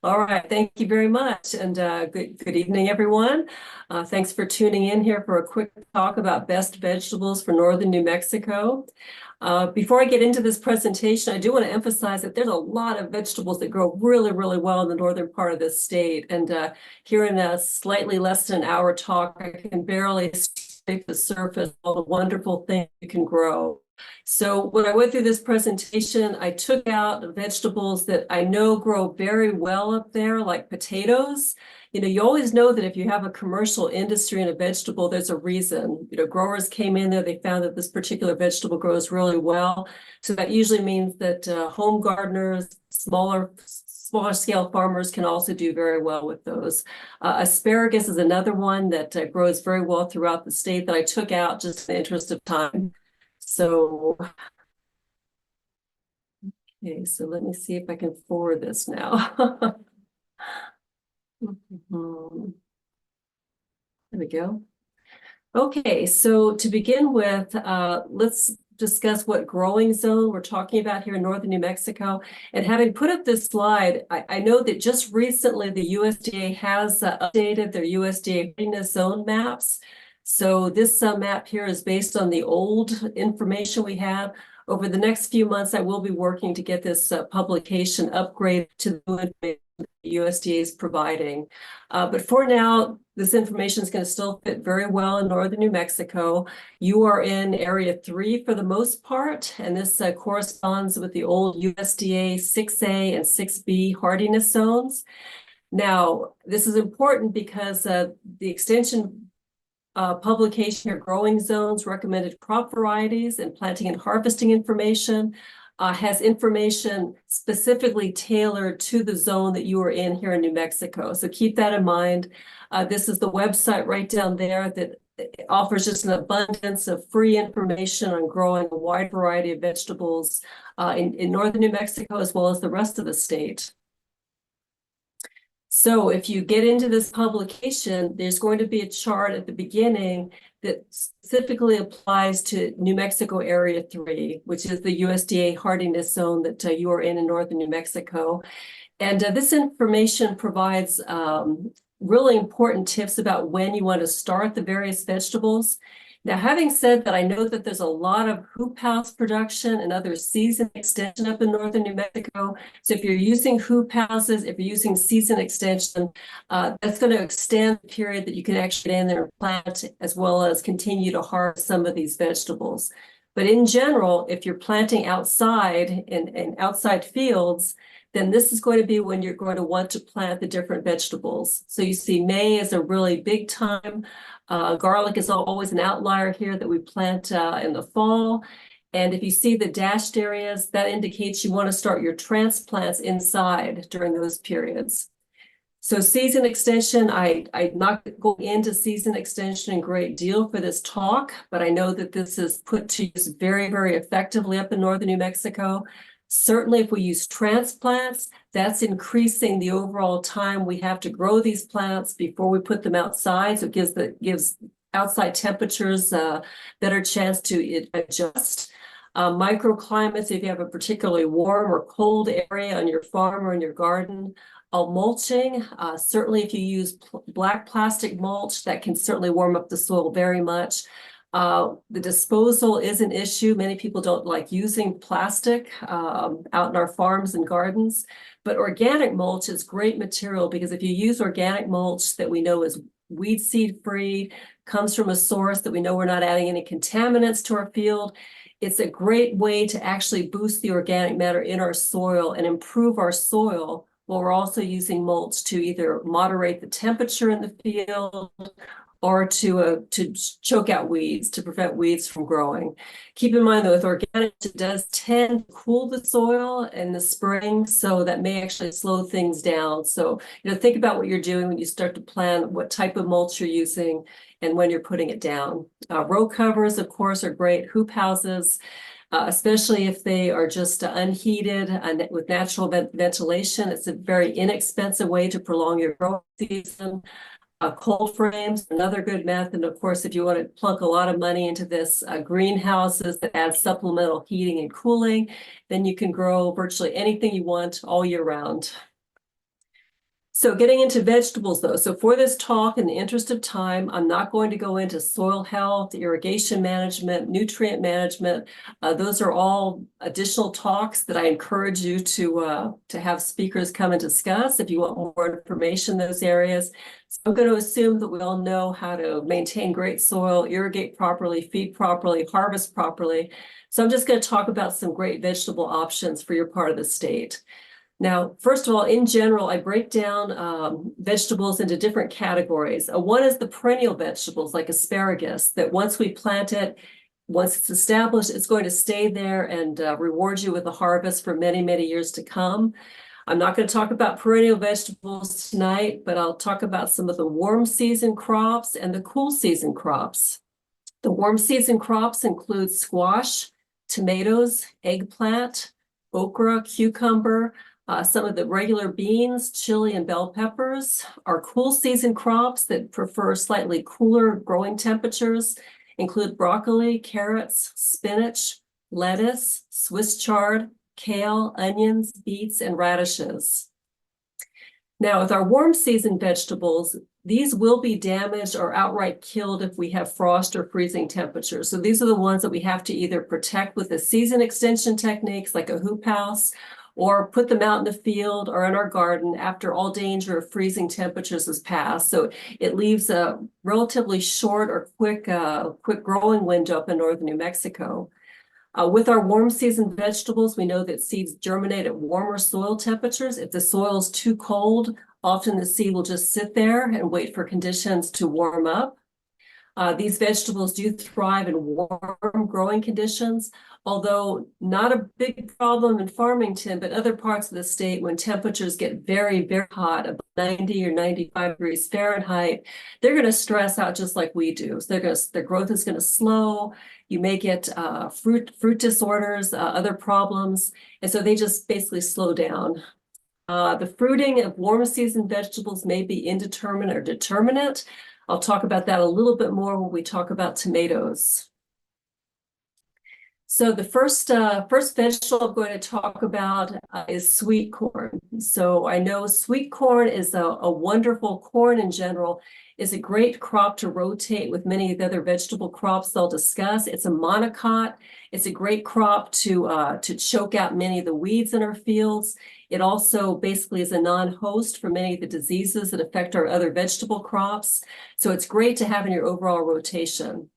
All right, thank you very much, and good evening, everyone. Thanks for tuning in here for a quick talk about best vegetables for northern New Mexico. Before I get into this presentation, I do want to emphasize that there's a lot of vegetables that grow really, really well in the northern part of this state. And here in a slightly less than an hour talk, I can barely scrape the surface of all the wonderful things you can grow. So when I went through this presentation, I took out vegetables that I know grow very well up there, like potatoes. You always know that if you have a commercial industry in a vegetable, there's a reason. Growers came in there, they found that this particular vegetable grows really well. So that usually means that home gardeners, smaller scale farmers can also do very well with those. Asparagus is another one that grows very well throughout the state that I took out just in the interest of time. So, okay, so let me see if I can forward this now. There we go. Okay, so to begin with, let's discuss what growing zone we're talking about here in northern New Mexico. And having put up this slide, I know that just recently the USDA has updated their USDA readiness zone maps. So this map here is based on the old information we have. Over the next few months, I will be working to get this publication upgraded to the new information the USDA is providing. But for now, this information is going to still fit very well in northern New Mexico. You are in Area 3 for the most part, and this corresponds with the old USDA 6A and 6B hardiness zones. Now, this is important because the extension publication here, Growing Zones, Recommended Crop Varieties, and Planting and Harvesting Information, has information specifically tailored to the zone that you are in here in New Mexico. So keep that in mind. This is the website right down there that offers just an abundance of free information on growing a wide variety of vegetables in northern New Mexico as well as the rest of the state. So if you get into this publication, there's going to be a chart at the beginning that specifically applies to New Mexico Area 3, which is the USDA hardiness zone that you are in northern New Mexico. And this information provides really important tips about when you want to start the various vegetables. Now, having said that, I know that there's a lot of hoop house production and other season extension up in northern New Mexico. So if you're using hoop houses, if you're using season extension, that's going to extend the period that you can actually get in there and plant, as well as continue to harvest some of these vegetables. But in general, if you're planting outside in outside fields, then this is going to be when you're going to want to plant the different vegetables. So you see May is a really big time. Garlic is always an outlier here that we plant in the fall. And if you see the dashed areas, that indicates you want to start your transplants inside during those periods. So season extension, I'm not going into season extension in great deal for this talk, but I know that this is put to use very, very effectively up in northern New Mexico. Certainly, if we use transplants, that's increasing the overall time we have to grow these plants before we put them outside. So it gives outside temperatures better chance to adjust. Microclimates, if you have a particularly warm or cold area on your farm or in your garden. Mulching, certainly if you use black plastic mulch, that can certainly warm up the soil very much. The disposal is an issue. Many people don't like using plastic out in our farms and gardens, but organic mulch is great material because if you use organic mulch that we know is weed seed free, comes from a source that we know we're not adding any contaminants to our field, it's a great way to actually boost the organic matter in our soil and improve our soil while we're also using mulch to either moderate the temperature in the field or to choke out weeds, to prevent weeds from growing. Keep in mind, though, with organic, it does tend to cool the soil in the spring, so that may actually slow things down. So, think about what you're doing when you start to plan what type of mulch you're using and when you're putting it down. Row covers, of course, are great. Hoop houses, especially if they are just unheated and with natural ventilation. It's a very inexpensive way to prolong your growing season. Cold frames, another good method. And of course, if you want to plunk a lot of money into this, greenhouses that add supplemental heating and cooling, then you can grow virtually anything you want all year round. So getting into vegetables though, so for this talk, in the interest of time, I'm not going to go into soil health, irrigation management, nutrient management. Those are all additional talks that I encourage you to have speakers come and discuss if you want more information in those areas. So I'm going to assume that we all know how to maintain great soil, irrigate properly, feed properly, harvest properly. So I'm just going to talk about some great vegetable options for your part of the state. Now, first of all, in general, I break down vegetables into different categories. One is the perennial vegetables like asparagus, that once we plant it, once it's established, it's going to stay there and reward you with a harvest for many, many years to come. I'm not going to talk about perennial vegetables tonight, but I'll talk about some of the warm season crops and the cool season crops. The warm season crops include squash, tomatoes, eggplant, okra, cucumber, some of the regular beans, chili, and bell peppers. Our cool season crops that prefer slightly cooler growing temperatures include broccoli, carrots, spinach, lettuce, Swiss chard, kale, onions, beets, and radishes. Now, with our warm season vegetables, these will be damaged or outright killed if we have frost or freezing temperatures. So these are the ones that we have to either protect with the season extension techniques like a hoop house, or put them out in the field or in our garden after all danger of freezing temperatures has passed. So it leaves a relatively short or quick growing window up in northern New Mexico. With our warm season vegetables, we know that seeds germinate at warmer soil temperatures. If the soil is too cold, often the seed will just sit there and wait for conditions to warm up. These vegetables do thrive in warm growing conditions, although not a big problem in Farmington, but other parts of the state, when temperatures get very, very hot, about 90 or 95 degrees Fahrenheit, they're going to stress out just like we do. So their growth is going to slow. You may get fruit disorders, other problems, and so they just basically slow down. The fruiting of warm season vegetables may be indeterminate or determinate. I'll talk about that a little bit more when we talk about tomatoes. So the first vegetable I'm going to talk about is sweet corn. So I know sweet corn is a wonderful corn in general, is a great crop to rotate with many of the other vegetable crops they'll discuss. It's a monocot. It's a great crop to choke out many of the weeds in our fields. It also basically is a non-host for many of the diseases that affect our other vegetable crops. So it's great to have in your overall rotation.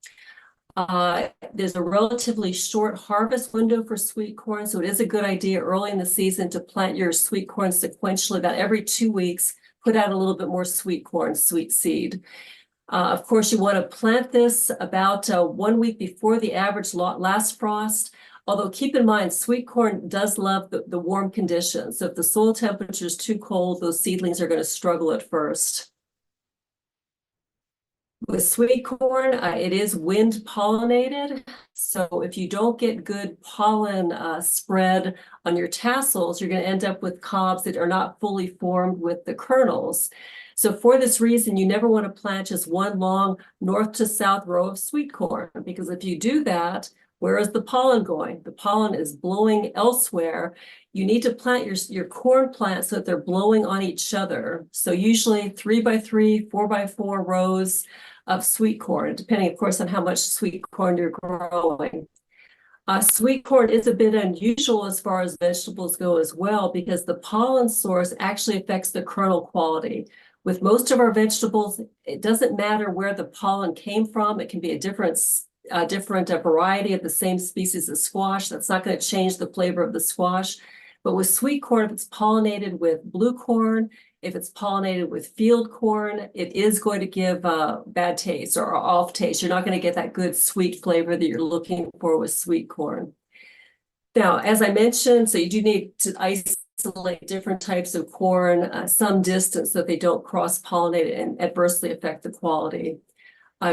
There's a relatively short harvest window for sweet corn, so it is a good idea early in the season to plant your sweet corn sequentially. About every 2 weeks, put out a little bit more sweet corn, sweet seed. Of course, you want to plant this about 1 week before the average last frost. Although keep in mind, sweet corn does love the warm conditions. So if the soil temperature is too cold, those seedlings are going to struggle at first. With sweet corn, it is wind pollinated. So if you don't get good pollen spread on your tassels, you're going to end up with cobs that are not fully formed with the kernels. So for this reason, you never want to plant just one long north to south row of sweet corn, because if you do that, where is the pollen going? The pollen is blowing elsewhere. You need to plant your corn plants so that they're blowing on each other. So usually 3 by 3, 4 by 4 rows of sweet corn, depending, of course, on how much sweet corn you're growing. Sweet corn is a bit unusual as far as vegetables go as well, because the pollen source actually affects the kernel quality. With most of our vegetables, it doesn't matter where the pollen came from. It can be a different variety of the same species of squash. That's not going to change the flavor of the squash. But with sweet corn, if it's pollinated with blue corn, if it's pollinated with field corn, it is going to give bad taste or off taste. You're not going to get that good sweet flavor that you're looking for with sweet corn. Now, as I mentioned, so you do need to isolate different types of corn some distance so that they don't cross-pollinate and adversely affect the quality.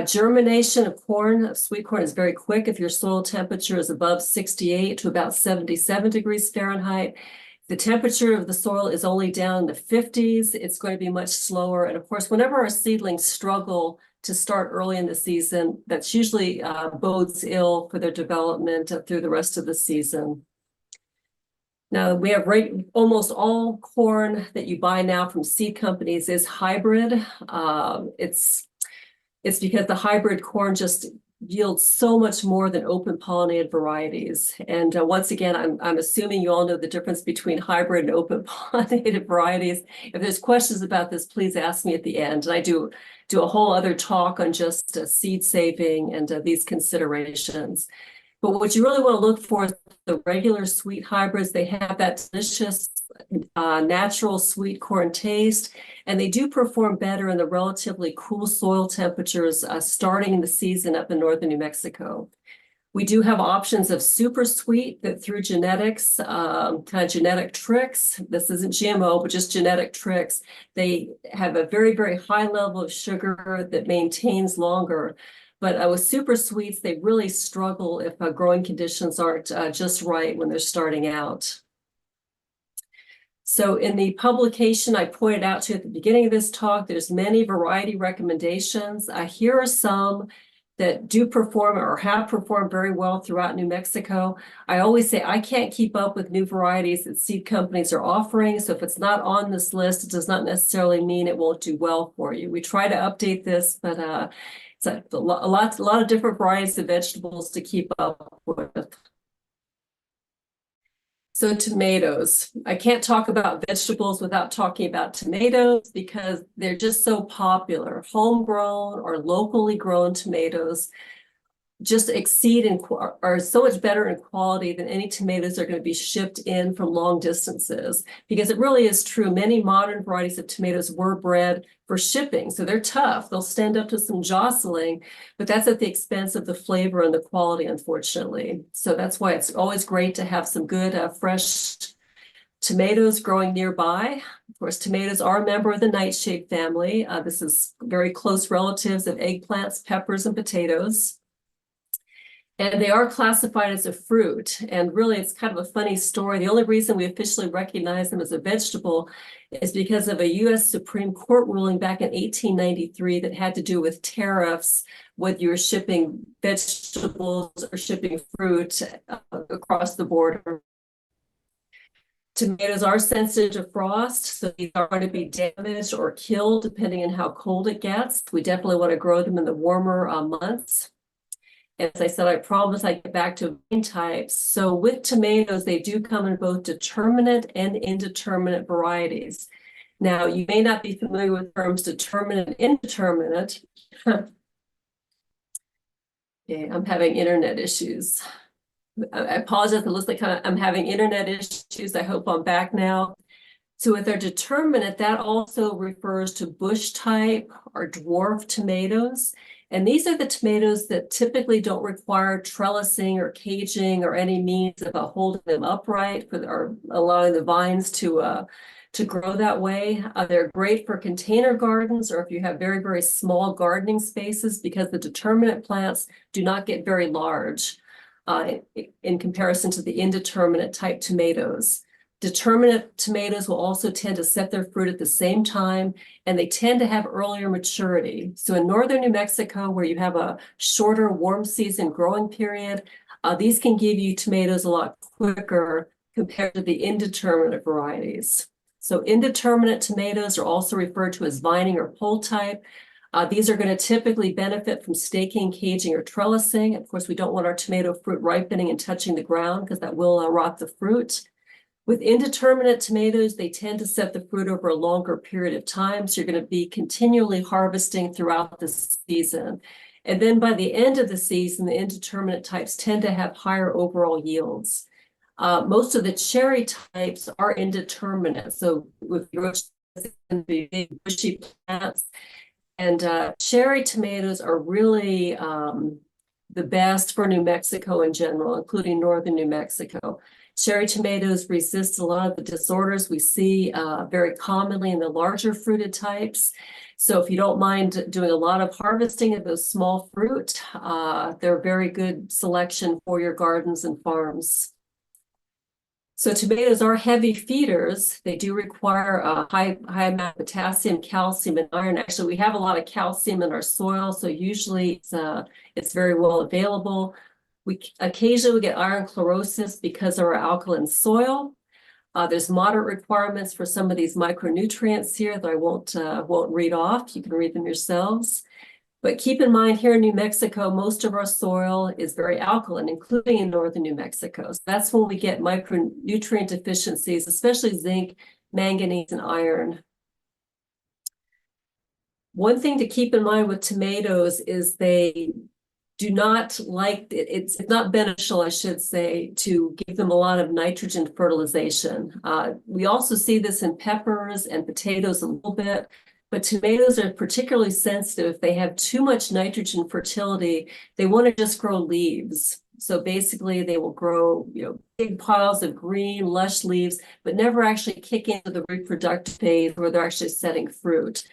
Germination of corn, of sweet corn, is very quick if your soil temperature is above 68 to about 77 degrees Fahrenheit. If the temperature of the soil is only down in the 50s, it's going to be much slower. And of course, whenever our seedlings struggle to start early in the season, that's usually bodes ill for their development through the rest of the season. Now we have almost all corn that you buy now from seed companies is hybrid. It's because the hybrid corn just yields so much more than open pollinated varieties. And once again, I'm assuming you all know the difference between hybrid and open pollinated varieties. If there's questions about this, please ask me at the end. And I do a whole other talk on just seed saving and these considerations. But what you really want to look for is the regular sweet hybrids. They have that delicious natural sweet corn taste, and they do perform better in the relatively cool soil temperatures starting in the season up in northern New Mexico. We do have options of super sweet that through genetics, kind of genetic tricks. This isn't GMO, but just genetic tricks. They have a very, very high level of sugar that maintains longer. But with super sweets, they really struggle if growing conditions aren't just right when they're starting out. So in the publication I pointed out to you at the beginning of this talk, there's many variety recommendations. Here are some that do perform or have performed very well throughout New Mexico. I always say I can't keep up with new varieties that seed companies are offering. So if it's not on this list, it does not necessarily mean it won't do well for you. We try to update this, but it's a lot of different varieties of vegetables to keep up with. So tomatoes. I can't talk about vegetables without talking about tomatoes because they're just so popular. Homegrown or locally grown tomatoes just exceed and are so much better in quality than any tomatoes that are going to be shipped in from long distances. Because it really is true. Many modern varieties of tomatoes were bred for shipping. So they're tough. They'll stand up to some jostling, but that's at the expense of the flavor and the quality, unfortunately. So that's why it's always great to have some good fresh tomatoes growing nearby. Of course, tomatoes are a member of the nightshade family. This is very close relatives of eggplants, peppers, and potatoes. And they are classified as a fruit. And really, it's kind of a funny story. The only reason we officially recognize them as a vegetable is because of a U.S. Supreme Court ruling back in 1893 that had to do with tariffs, whether you were shipping vegetables or shipping fruit across the border. Tomatoes are sensitive to frost, so these are going to be damaged or killed depending on how cold it gets. We definitely want to grow them in the warmer months. As I said, I promise I get back to vine types. So with tomatoes, they do come in both determinate and indeterminate varieties. Now, you may not be familiar with terms determinate and indeterminate. Okay, I'm having internet issues. I apologize, it looks like I'm having internet issues. I hope I'm back now. So with our determinate, that also refers to bush type or dwarf tomatoes. And these are the tomatoes that typically don't require trellising or caging or any means of holding them upright or allowing the vines to grow that way. They're great for container gardens or if you have very, very small gardening spaces because the determinate plants do not get very large in comparison to the indeterminate type tomatoes. Determinate tomatoes will also tend to set their fruit at the same time, and they tend to have earlier maturity. So in northern New Mexico, where you have a shorter warm season growing period, these can give you tomatoes a lot quicker compared to the indeterminate varieties. So indeterminate tomatoes are also referred to as vining or pole type. These are going to typically benefit from staking, caging, or trellising. Of course, we don't want our tomato fruit ripening and touching the ground because that will rot the fruit. With indeterminate tomatoes, they tend to set the fruit over a longer period of time. So you're going to be continually harvesting throughout the season. And then by the end of the season, the indeterminate types tend to have higher overall yields. Most of the cherry types are indeterminate. So with big bushy plants. And cherry tomatoes are really the best for New Mexico in general, including northern New Mexico. Cherry tomatoes resist a lot of the disorders we see very commonly in the larger fruited types. So if you don't mind doing a lot of harvesting of those small fruit, they're a very good selection for your gardens and farms. So tomatoes are heavy feeders. They do require a high amount of potassium, calcium, and iron. Actually, we have a lot of calcium in our soil, so usually it's very well available. We occasionally get iron chlorosis because of our alkaline soil. There's moderate requirements for some of these micronutrients here that I won't read off. You can read them yourselves. But keep in mind, here in New Mexico, most of our soil is very alkaline, including in northern New Mexico. So that's when we get micronutrient deficiencies, especially zinc, manganese, and iron. One thing to keep in mind with tomatoes is they do not like, it's not beneficial, I should say, to give them a lot of nitrogen fertilization. We also see this in peppers and potatoes a little bit, but tomatoes are particularly sensitive. If they have too much nitrogen fertility, they want to just grow leaves. So basically they will grow, big piles of green, lush leaves, but never actually kick into the reproductive phase where they're actually setting fruit.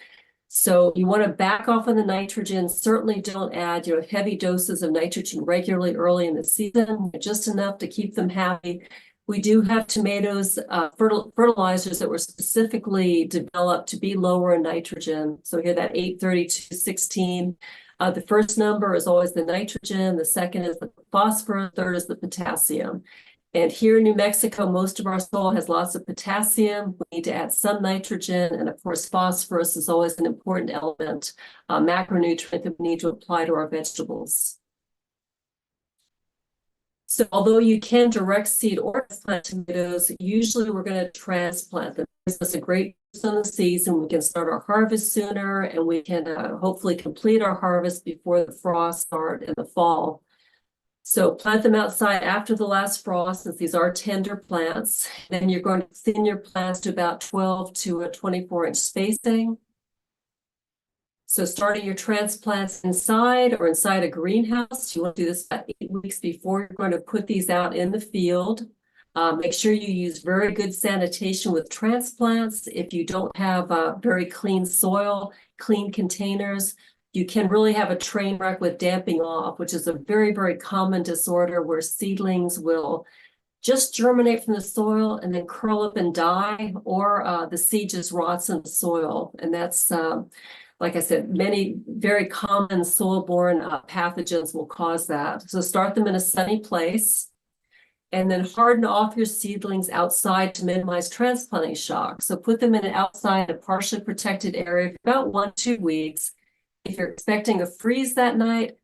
So you want to back off on the nitrogen. Certainly don't add, heavy doses of nitrogen regularly early in the season, just enough to keep them happy. We do have tomatoes, fertilizers that were specifically developed to be lower in nitrogen. So here that 83216. The first number is always the nitrogen. The second is the phosphorus. Third is the potassium. And here in New Mexico, most of our soil has lots of potassium. We need to add some nitrogen. And of course, phosphorus is always an important element, macronutrient that we need to apply to our vegetables. So although you can direct seed or plant tomatoes, usually we're going to transplant them. This is a great boost on the season. We can start our harvest sooner, and we can hopefully complete our harvest before the frost start in the fall. So plant them outside after the last frost, since these are tender plants. Then you're going to thin your plants to about 12 to a 24-inch spacing. So starting your transplants inside or inside a greenhouse, you want to do this about 8 weeks before you're going to put these out in the field. Make sure you use very good sanitation with transplants. If you don't have very clean soil, clean containers, you can really have a train wreck with damping off, which is a very, very common disorder where seedlings will just germinate from the soil and then curl up and die, or the seed just rots in the soil. And that's, like I said, many very common soil-borne pathogens will cause that. So start them in a sunny place, and then harden off your seedlings outside to minimize transplanting shock. So put them in an outside, a partially protected area for about 1-2 weeks. If you're expecting a freeze that night,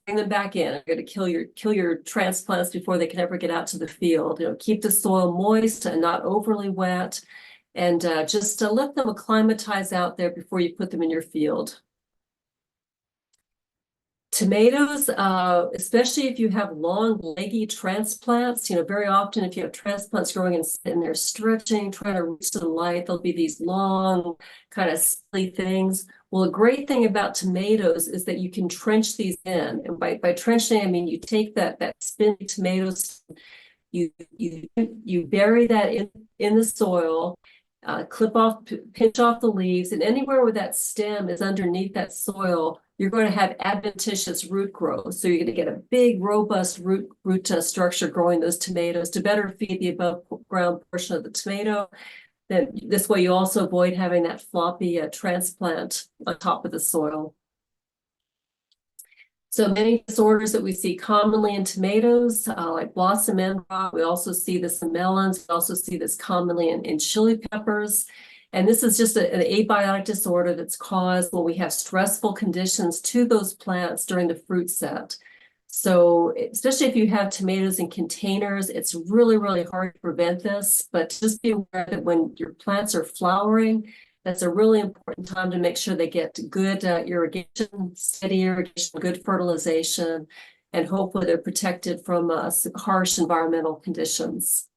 bring them back in. You're going to kill your transplants before they can ever get out to the field. Keep the soil moist and not overly wet, and just let them acclimatize out there before you put them in your field. Tomatoes, especially if you have long, leggy transplants, very often if you have transplants growing and they're stretching, trying to reach the light, there'll be these long, kind of silly things. Well, a great thing about tomatoes is that you can trench these in. And by trenching, I mean you take that spinny tomatoes, you bury that in the soil, pinch off the leaves, and anywhere where that stem is underneath that soil, you're going to have adventitious root growth. So you're going to get a big, robust root structure growing those tomatoes to better feed the above ground portion of the tomato. Then this way you also avoid having that floppy transplant on top of the soil. So many disorders that we see commonly in tomatoes, like blossom end rot. We also see this in melons. We also see this commonly in chili peppers. And this is just an abiotic disorder that's caused when we have stressful conditions to those plants during the fruit set. So especially if you have tomatoes in containers, it's really, really hard to prevent this. But just be aware that when your plants are flowering, that's a really important time to make sure they get good irrigation, steady irrigation, good fertilization, and hopefully they're protected from harsh environmental conditions.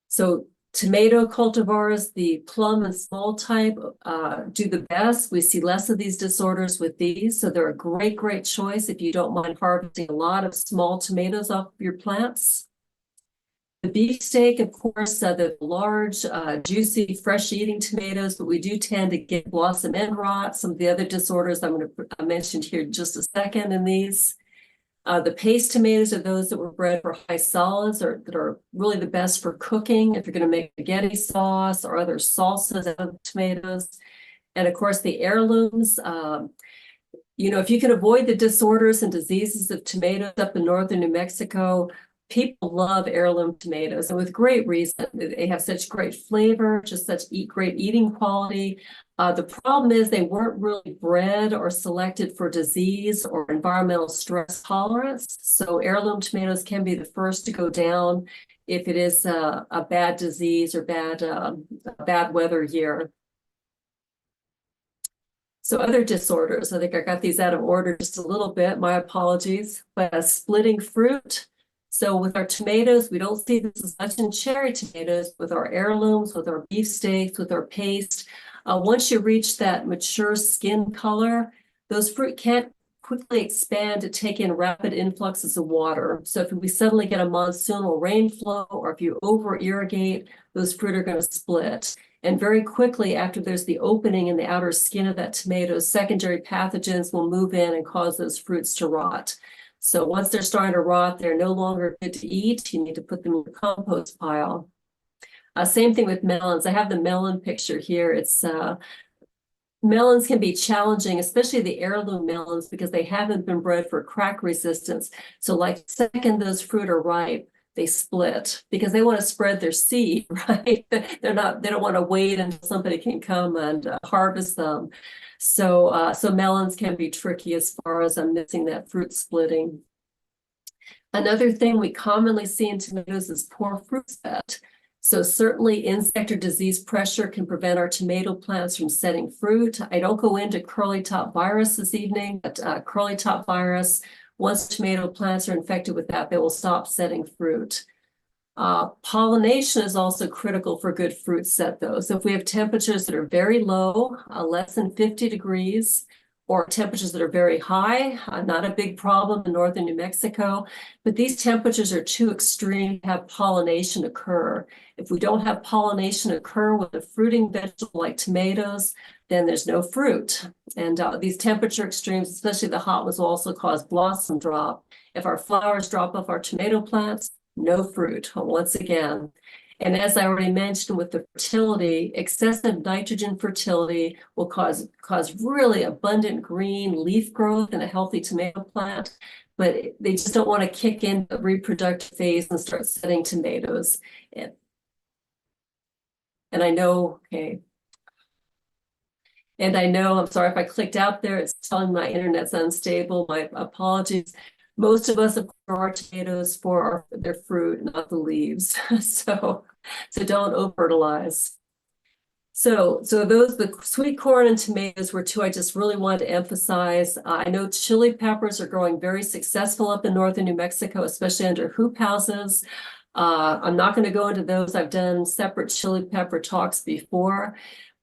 So tomato cultivars, the plum and small type, do the best. We see less of these disorders with these, so they're a great, great choice if you don't mind harvesting a lot of small tomatoes off your plants. The beefsteak, of course, the large, juicy, fresh-eating tomatoes, but we do tend to get blossom end rot, some of the other disorders I'm going to mention here in just a second in these. The paste tomatoes are those that were bred for high solids that are really the best for cooking if you're going to make spaghetti sauce or other salsas out of tomatoes. And of course, the heirlooms. If you can avoid the disorders and diseases of tomatoes up in northern New Mexico, people love heirloom tomatoes, and with great reason. They have such great flavor, just such great eating quality. The problem is they weren't really bred or selected for disease or environmental stress tolerance. So heirloom tomatoes can be the first to go down if it is a bad disease or bad weather year. So other disorders, I think I got these out of order just a little bit, my apologies, but splitting fruit. So with our tomatoes, we don't see this as much in cherry tomatoes, with our heirlooms, with our beefsteaks, with our paste. Once you reach that mature skin color, those fruit can't quickly expand to take in rapid influxes of water. So if we suddenly get a monsoonal rainflow, or if you over irrigate, those fruit are going to split. And very quickly after there's the opening in the outer skin of that tomato, secondary pathogens will move in and cause those fruits to rot. So once they're starting to rot, they're no longer good to eat. You need to put them in your compost pile. Same thing with melons. I have the melon picture here. Melons can be challenging, especially the heirloom melons, because they haven't been bred for crack resistance. So like the second those fruit are ripe, they split because they want to spread their seed, right? They don't want to wait until somebody can come and harvest them. So melons can be tricky as far as missing that fruit splitting. Another thing we commonly see in tomatoes is poor fruit set. So certainly insect or disease pressure can prevent our tomato plants from setting fruit. I don't go into curly top virus this evening, but curly top virus, once tomato plants are infected with that, they will stop setting fruit. Pollination is also critical for good fruit set though. So if we have temperatures that are very low, less than 50 degrees, or temperatures that are very high, not a big problem in northern New Mexico, but these temperatures are too extreme to have pollination occur. If we don't have pollination occur with a fruiting vegetable like tomatoes, then there's no fruit. And these temperature extremes, especially the hot ones, will also cause blossom drop. If our flowers drop off our tomato plants, no fruit, once again. And as I already mentioned with the fertility, excessive nitrogen fertility will cause really abundant green leaf growth in a healthy tomato plant, but they just don't want to kick in the reproductive phase and start setting tomatoes. And I know, okay. And I know, I'm sorry if I clicked out there, it's telling my internet's unstable, my apologies. Most of us grow our tomatoes for their fruit, not the leaves. So don't over-fertilize. So the sweet corn and tomatoes were two I just really wanted to emphasize. I know chili peppers are growing very successful up in northern New Mexico, especially under hoop houses. I'm not going to go into those. I've done separate chili pepper talks before.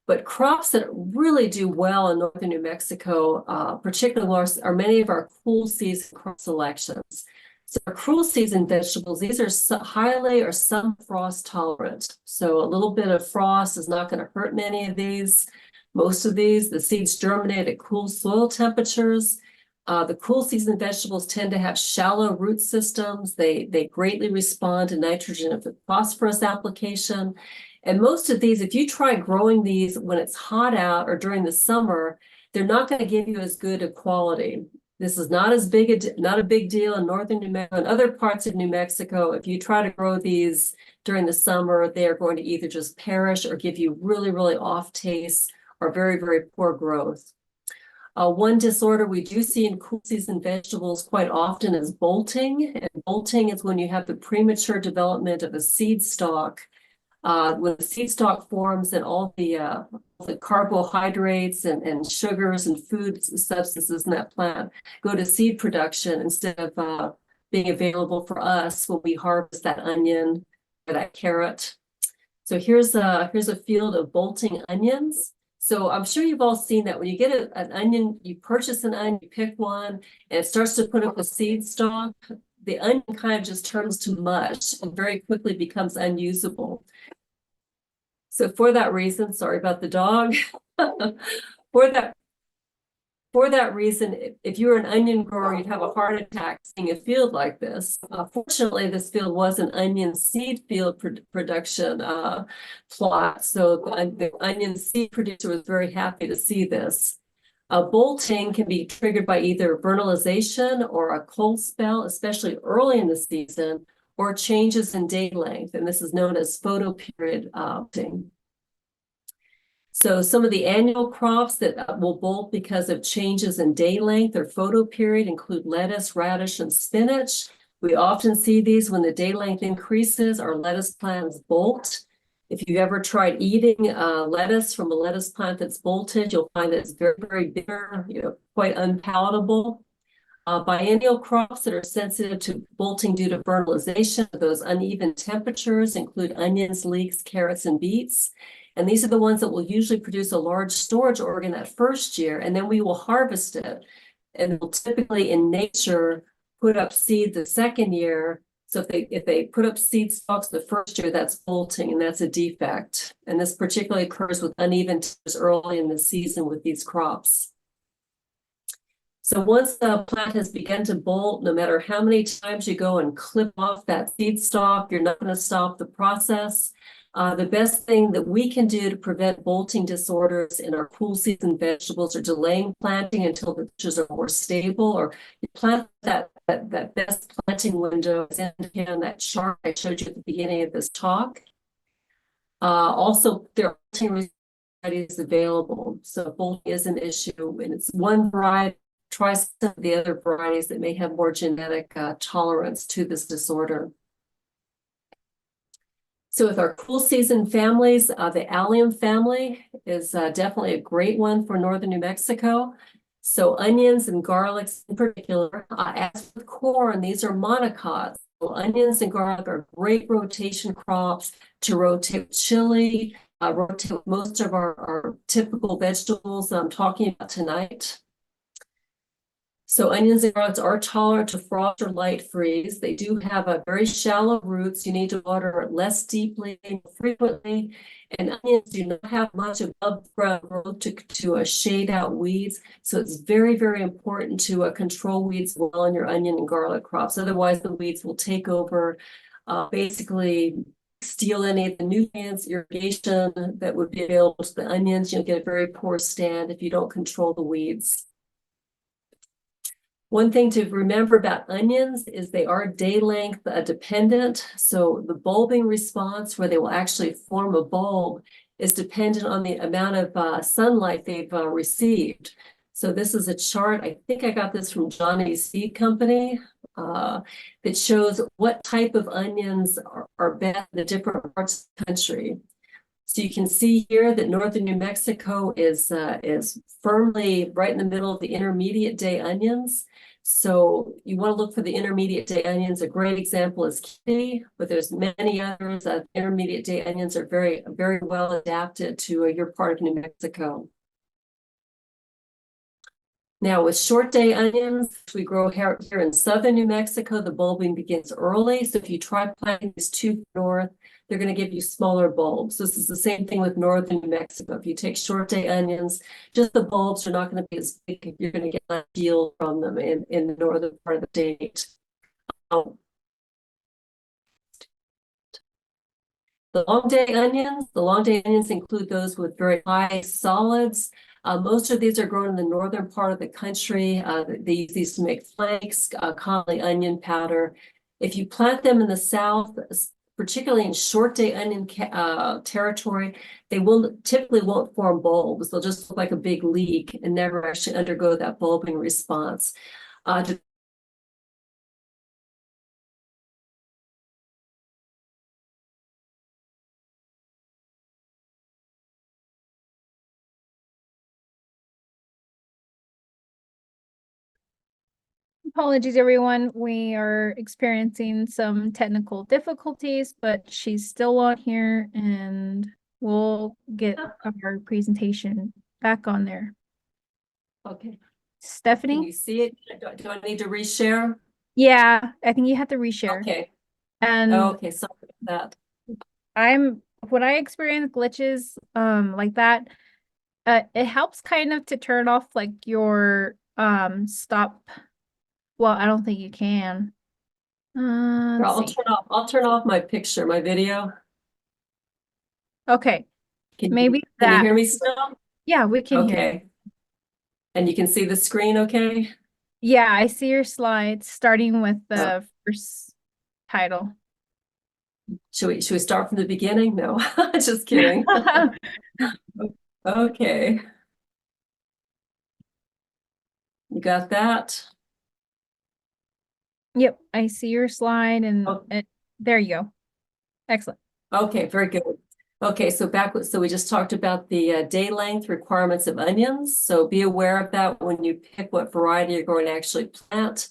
But crops that really do well in northern New Mexico, particularly are many of our cool season crop selections. So our cool season vegetables, these are highly or some frost tolerant. So a little bit of frost is not going to hurt many of these. Most of these, the seeds germinate at cool soil temperatures. The cool season vegetables tend to have shallow root systems. They greatly respond to nitrogen and phosphorus application. And most of these, if you try growing these when it's hot out or during the summer, they're not going to give you as good a quality. This is not a big deal in northern New Mexico. In other parts of New Mexico, if you try to grow these during the summer, they are going to either just perish or give you really, really off taste or very, very poor growth. One disorder we do see in cool season vegetables quite often is bolting. And bolting is when you have the premature development of a seed stalk. When the seed stalk forms, and all the carbohydrates and sugars and food substances in that plant go to seed production instead of being available for us when we harvest that onion or that carrot. So here's a field of bolting onions. So I'm sure you've all seen that when you get an onion, you purchase an onion, you pick one, and it starts to put up a seed stalk. The onion kind of just turns to mush and very quickly becomes unusable. So for that reason, sorry about the dog, for that reason, if you were an onion grower, you'd have a heart attack seeing a field like this. Fortunately, this field was an onion seed field production plot. So the onion seed producer was very happy to see this. Bolting can be triggered by either vernalization or a cold spell, especially early in the season, or changes in day length, and this is known as photoperiod bolting. So some of the annual crops that will bolt because of changes in day length or photoperiod include lettuce, radish, and spinach. We often see these when the day length increases, our lettuce plants bolt. If you've ever tried eating lettuce from a lettuce plant that's bolted, you'll find that it's very, very bitter, quite unpalatable. Biennial crops that are sensitive to bolting due to fertilization, those uneven temperatures include onions, leeks, carrots, and beets. And these are the ones that will usually produce a large storage organ that first year, and then we will harvest it. And we'll typically in nature put up seed the second year. So if they put up seed stalks the first year, that's bolting, and that's a defect. And this particularly occurs with uneven temperatures early in the season with these crops. So once the plant has begun to bolt, no matter how many times you go and clip off that seed stalk, you're not going to stop the process. The best thing that we can do to prevent bolting disorders in our cool season vegetables are delaying planting until the temperatures are more stable, or you plant that best planting window as indicated on that chart I showed you at the beginning of this talk. Also, there are bolting varieties available, so bolting is an issue, and it's one variety. Try some of the other varieties that may have more genetic tolerance to this disorder. So with our cool season families, the allium family is definitely a great one for northern New Mexico. So onions and garlics in particular. As with corn, these are monocots. So onions and garlic are great rotation crops to rotate chili, rotate most of our typical vegetables I'm talking about tonight. So onions and garlics are tolerant to frost or light freeze. They do have a very shallow roots. You need to water less deeply and frequently. And onions do not have much above ground growth to shade out weeds. So it's very, very important to control weeds well on your onion and garlic crops. Otherwise, the weeds will take over, basically steal any of the nutrients, irrigation that would be available to the onions. You'll get a very poor stand if you don't control the weeds. One thing to remember about onions is they are day length dependent. So the bulbing response, where they will actually form a bulb, is dependent on the amount of sunlight they've received. So this is a chart, I think I got this from Johnny's Seed Company, that shows what type of onions are best in the different parts of the country. So you can see here that northern New Mexico is firmly right in the middle of the intermediate day onions. So you want to look for the intermediate day onions. A great example is Kitty, but there's many others. Intermediate day onions are very, very well adapted to your part of New Mexico. Now with short day onions, we grow here in southern New Mexico, the bulbing begins early. So if you try planting these too north, they're going to give you smaller bulbs. This is the same thing with northern New Mexico. If you take short day onions, just the bulbs are not going to be as big. You're going to get less yield from them in the northern part of the state. The long day onions include those with very high solids. Most of these are grown in the northern part of the country. They use these to make flakes, commonly onion powder. If you plant them in the south, particularly in short day onion territory, they typically won't form bulbs. They'll just look like a big leek and never actually undergo that bulbing response. Apologies, everyone. We are experiencing some technical difficulties, but she's still on here and we'll get our presentation back on there. Okay. Can Stephanie? you see it? Do I need to reshare? Yeah, I think you have to reshare. Okay. And Okay, sorry about that. when I experience glitches like that, it helps kind of to turn off like your stop. Well, I don't think you can. I'll turn off my picture, my video. Okay. Can Maybe you that. hear me still? Yeah, we can hear you. Okay. And you can see the screen okay? Yeah, I see your slides starting with the first title. Should we start from the beginning? No, just kidding. Okay. You got that? Yep, I see your slide Oh. and there you go. Excellent. Okay, very good. Okay, so so we just talked about the day length requirements of onions. So be aware of that when you pick what variety you're going to actually plant.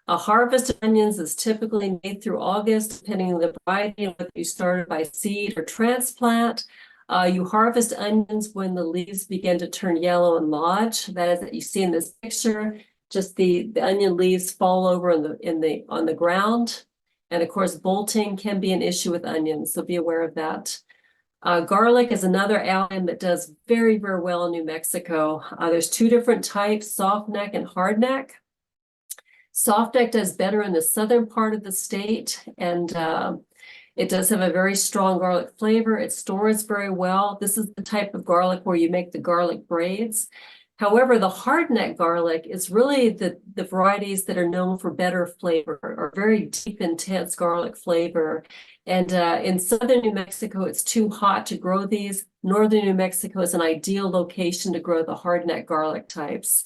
A harvest of onions is typically May through August, depending on the variety and whether you started by seed or transplant. You harvest onions when the leaves begin to turn yellow and lodge. That is that you see in this picture, just the onion leaves fall over on the ground. And of course, bolting can be an issue with onions, so be aware of that. Garlic is another allium that does very, very well in New Mexico. There's two different types, soft neck and hard neck. Soft neck does better in the southern part of the state, and it does have a very strong garlic flavor. It stores very well. This is the type of garlic where you make the garlic braids. However, the hardneck garlic is really the varieties that are known for better flavor or very deep, intense garlic flavor. And in southern New Mexico, it's too hot to grow these. Northern New Mexico is an ideal location to grow the hardneck garlic types.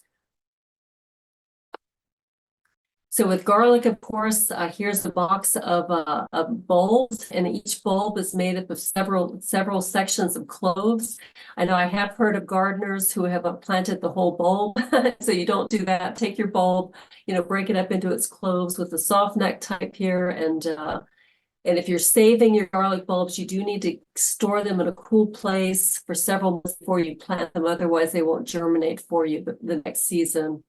So with garlic, of course, here's a box of bulbs, and each bulb is made up of several sections of cloves. I know I have heard of gardeners who have planted the whole bulb, so you don't do that. Take your bulb, break it up into its cloves with the soft neck type here, and if you're saving your garlic bulbs, you do need to store them in a cool place for several months before you plant them. Otherwise, they won't germinate for you the next season.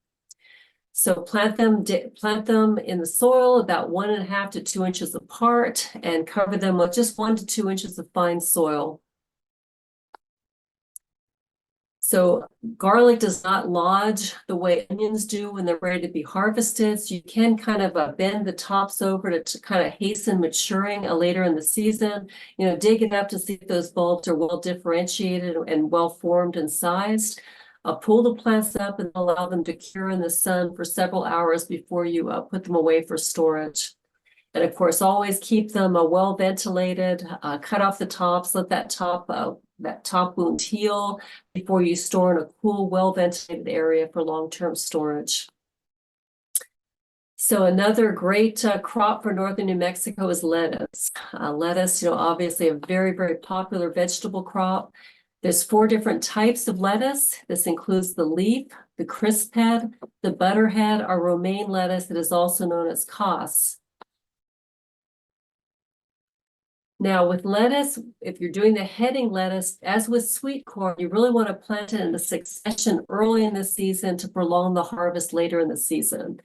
So plant them in the soil about 1.5 to 2 inches apart and cover them with just 1 to 2 inches of fine soil. So garlic does not lodge the way onions do when they're ready to be harvested. So you can kind of bend the tops over to kind of hasten maturing later in the season. Dig it up to see if those bulbs are well differentiated and well formed and sized. Pull the plants up and allow them to cure in the sun for several hours before you put them away for storage. And of course, always keep them well ventilated. Cut off the tops, let that top wound heal before you store in a cool, well ventilated area for long-term storage. So another great crop for northern New Mexico is lettuce. Lettuce, obviously a very, very popular vegetable crop. There's 4 different types of lettuce. This includes the leaf, the crisp head, the butterhead, or romaine lettuce that is also known as cos. Now with lettuce, if you're doing the heading lettuce, as with sweet corn, you really want to plant it in a succession early in the season to prolong the harvest later in the season.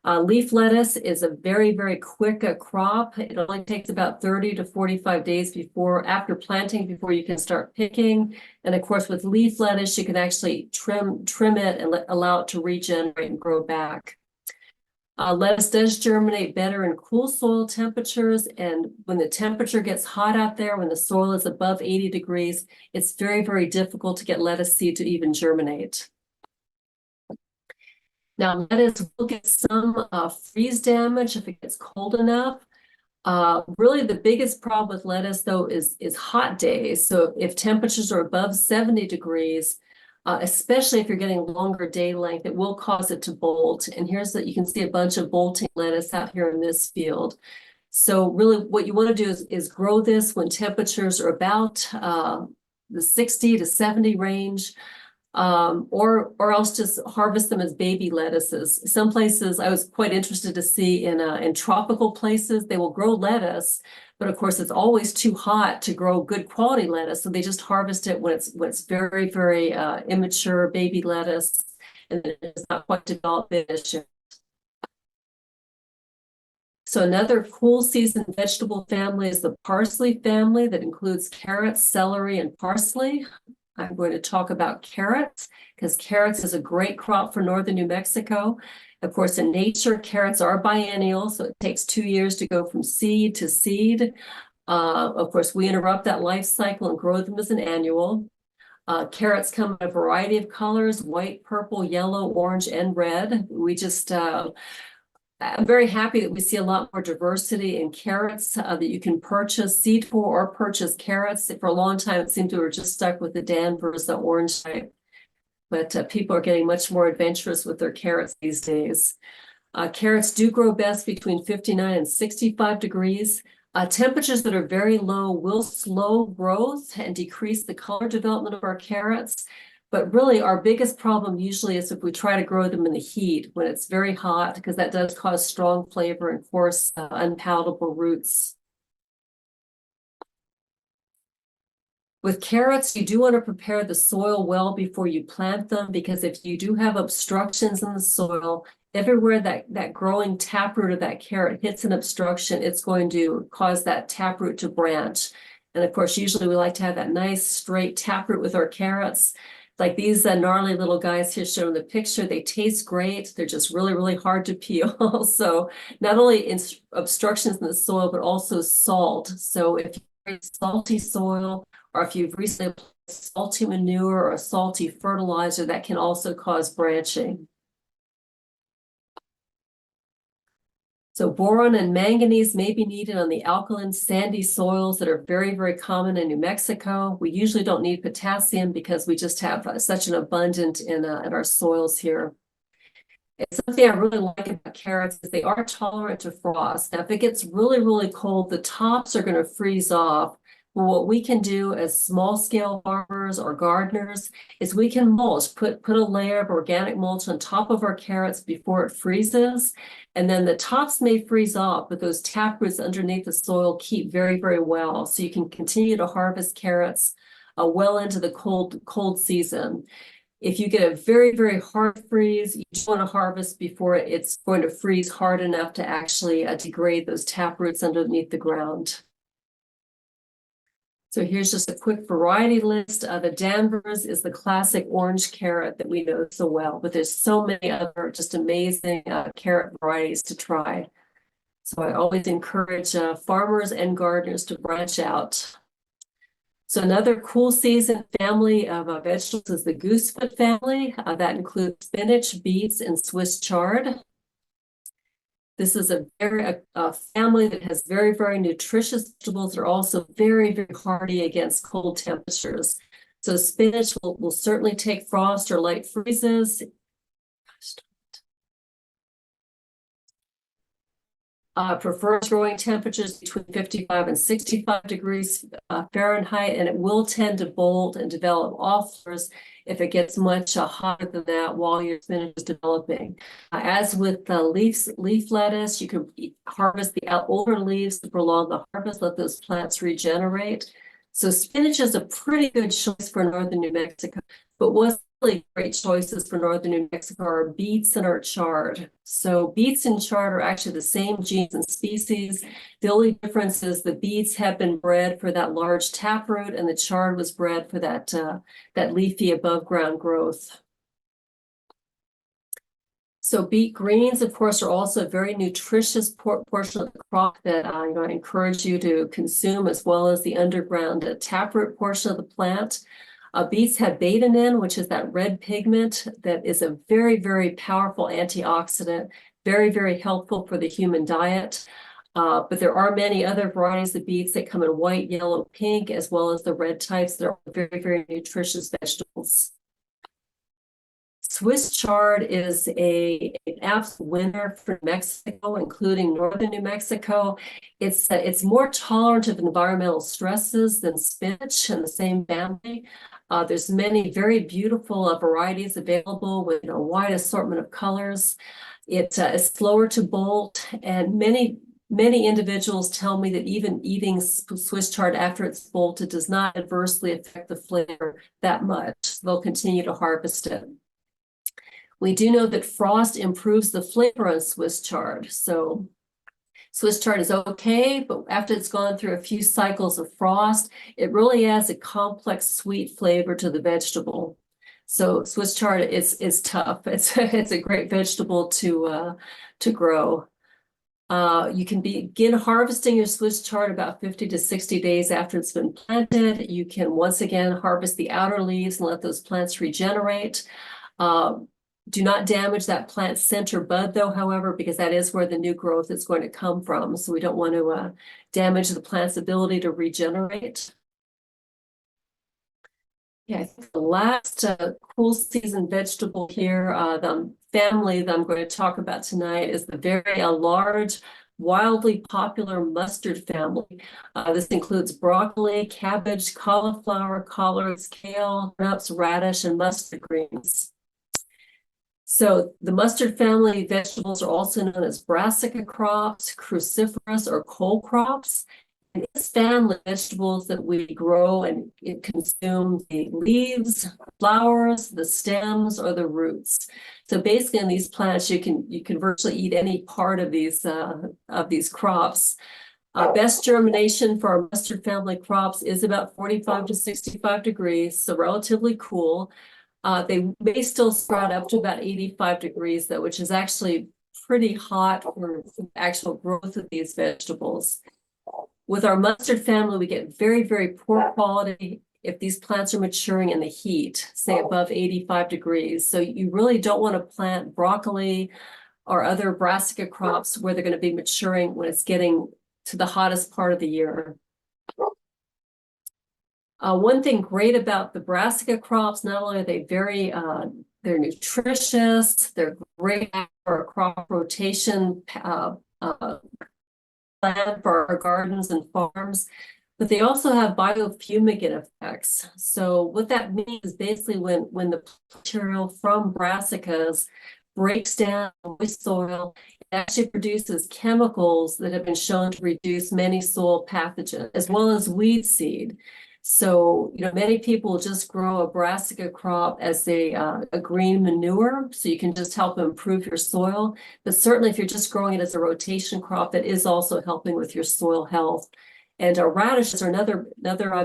Leaf lettuce is a very, very quick crop. It only takes about 30 to 45 days after planting before you can start picking. And of course, with leaf lettuce, you can actually trim it and allow it to regenerate and grow back. Lettuce does germinate better in cool soil temperatures. And when the temperature gets hot out there, when the soil is above 80 degrees, it's very, very difficult to get lettuce seed to even germinate. Now, lettuce will get some freeze damage if it gets cold enough. Really, the biggest problem with lettuce, though, is hot days. So if temperatures are above 70 degrees, especially if you're getting longer day length, it will cause it to bolt. And you can see a bunch of bolting lettuce out here in this field. So really, what you want to do is grow this when temperatures are about the 60 to 70 range. Or else just harvest them as baby lettuces. Some places I was quite interested to see in tropical places, they will grow lettuce, but of course it's always too hot to grow good quality lettuce. So they just harvest it when it's very, very immature baby lettuce and it's not quite developed finish. So another cool season vegetable family is the parsley family that includes carrots, celery, and parsley. I'm going to talk about carrots because carrots is a great crop for northern New Mexico. Of course, in nature, carrots are biennial, so it takes 2 years to go from seed to seed. Of course, we interrupt that life cycle and grow them as an annual. Carrots come in a variety of colors: white, purple, yellow, orange, and red. We just I'm very happy that we see a lot more diversity in carrots that you can purchase seed for or purchase carrots. For a long time, it seemed we were just stuck with the Danvers, the orange type. But people are getting much more adventurous with their carrots these days. Carrots do grow best between 59 and 65 degrees. Temperatures that are very low will slow growth and decrease the color development of our carrots. But really, our biggest problem usually is if we try to grow them in the heat when it's very hot, because that does cause strong flavor and coarse, unpalatable roots. With carrots, you do want to prepare the soil well before you plant them, because if you do have obstructions in the soil, everywhere that growing taproot of that carrot hits an obstruction, it's going to cause that taproot to branch. And of course, usually we like to have that nice straight taproot with our carrots. Like these gnarly little guys here shown in the picture, they taste great. They're just really, really hard to peel. So not only obstructions in the soil, but also salt. So if you have salty soil, or if you've recently applied salty manure or a salty fertilizer, that can also cause branching. So boron and manganese may be needed on the alkaline sandy soils that are very, very common in New Mexico. We usually don't need potassium because we just have such an abundant in our soils here. And something I really like about carrots is they are tolerant to frost. Now, if it gets really, really cold, the tops are going to freeze off. Well, what we can do as small-scale farmers or gardeners is we can mulch, put a layer of organic mulch on top of our carrots before it freezes. And then the tops may freeze off, but those taproots underneath the soil keep very, very well. So you can continue to harvest carrots well into the cold season. If you get a very, very hard freeze, you just want to harvest before it's going to freeze hard enough to actually degrade those taproots underneath the ground. So here's just a quick variety list. The Danvers is the classic orange carrot that we know so well, but there's so many other just amazing carrot varieties to try. So I always encourage farmers and gardeners to branch out. So another cool season family of vegetables is the goosefoot family. That includes spinach, beets, and Swiss chard. This is a family that has very, very nutritious vegetables. They're also very, very hardy against cold temperatures. So spinach will certainly take frost or light freezes. Prefers growing temperatures between 55 and 65 degrees Fahrenheit, and it will tend to bolt and develop offers if it gets much hotter than that while your spinach is developing. As with leaf lettuce, you can harvest the older leaves to prolong the harvest, let those plants regenerate. So spinach is a pretty good choice for northern New Mexico, but what's really great choices for northern New Mexico are beets and our chard. So beets and chard are actually the same genes and species. The only difference is the beets have been bred for that large taproot, and the chard was bred for that leafy above ground growth. So beet greens, of course, are also a very nutritious portion of the crop that I encourage you to consume, as well as the underground taproot portion of the plant. Beets have betanin, which is that red pigment that is a very, very powerful antioxidant, very, very helpful for the human diet. But there are many other varieties of beets that come in white, yellow, pink, as well as the red types that are very, very nutritious vegetables. Swiss chard is an absolute winner for Mexico, including northern New Mexico. It's more tolerant of environmental stresses than spinach in the same family. There's many very beautiful varieties available with a wide assortment of colors. It is slower to bolt, and many individuals tell me that even eating Swiss chard after it's bolted does not adversely affect the flavor that much. They'll continue to harvest it. We do know that frost improves the flavor on Swiss chard. So Swiss chard is okay, but after it's gone through a few cycles of frost, it really adds a complex sweet flavor to the vegetable. So Swiss chard is tough. It's a great vegetable to grow. You can begin harvesting your Swiss chard about 50 to 60 days after it's been planted. You can once again harvest the outer leaves and let those plants regenerate. Do not damage that plant center bud though, however, because that is where the new growth is going to come from. So we don't want to damage the plant's ability to regenerate. Yeah, I think the last cool season vegetable here, the family that I'm going to talk about tonight is the very large, wildly popular mustard family. This includes broccoli, cabbage, cauliflower, collards, kale, turnips, radish, and mustard greens. So the mustard family vegetables are also known as brassica crops, cruciferous, or cole crops. And this family of vegetables that we grow and consume the leaves, flowers, the stems, or the roots. So basically in these plants, you can virtually eat any part of these crops. Best germination for our mustard family crops is about 45 to 65 degrees, so relatively cool. They may still sprout up to about 85 degrees though, which is actually pretty hot for the actual growth of these vegetables. With our mustard family, we get very, very poor quality if these plants are maturing in the heat, say above 85 degrees. So you really don't want to plant broccoli or other brassica crops where they're going to be maturing when it's getting to the hottest part of the year. One thing great about the brassica crops, not only are they they're nutritious, they're great for a crop rotation plan for our gardens and farms, but they also have biofumigant effects. So what that means is basically when the material from brassicas breaks down moist soil, it actually produces chemicals that have been shown to reduce many soil pathogens, as well as weed seed. So, many people just grow a brassica crop as a green manure, so you can just help improve your soil. But certainly if you're just growing it as a rotation crop, that is also helping with your soil health. And radishes are another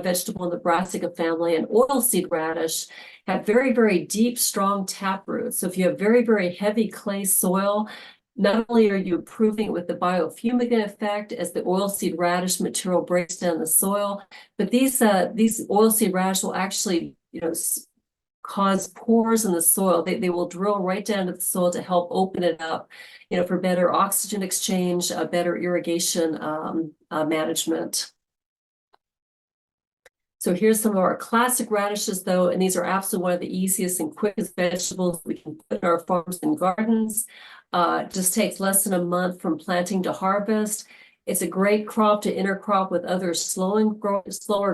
vegetable in the brassica family, and oilseed radish have very, very deep, strong tap roots. So if you have very, very heavy clay soil, not only are you improving it with the biofumigant effect as the oilseed radish material breaks down the soil, but these oilseed radish will actually, cause pores in the soil. They will drill right down to the soil to help open it up, for better oxygen exchange, better irrigation management. So here's some of our classic radishes though, and these are absolutely one of the easiest and quickest vegetables we can put in our farms and gardens. Just takes less than a month from planting to harvest. It's a great crop to intercrop with other slower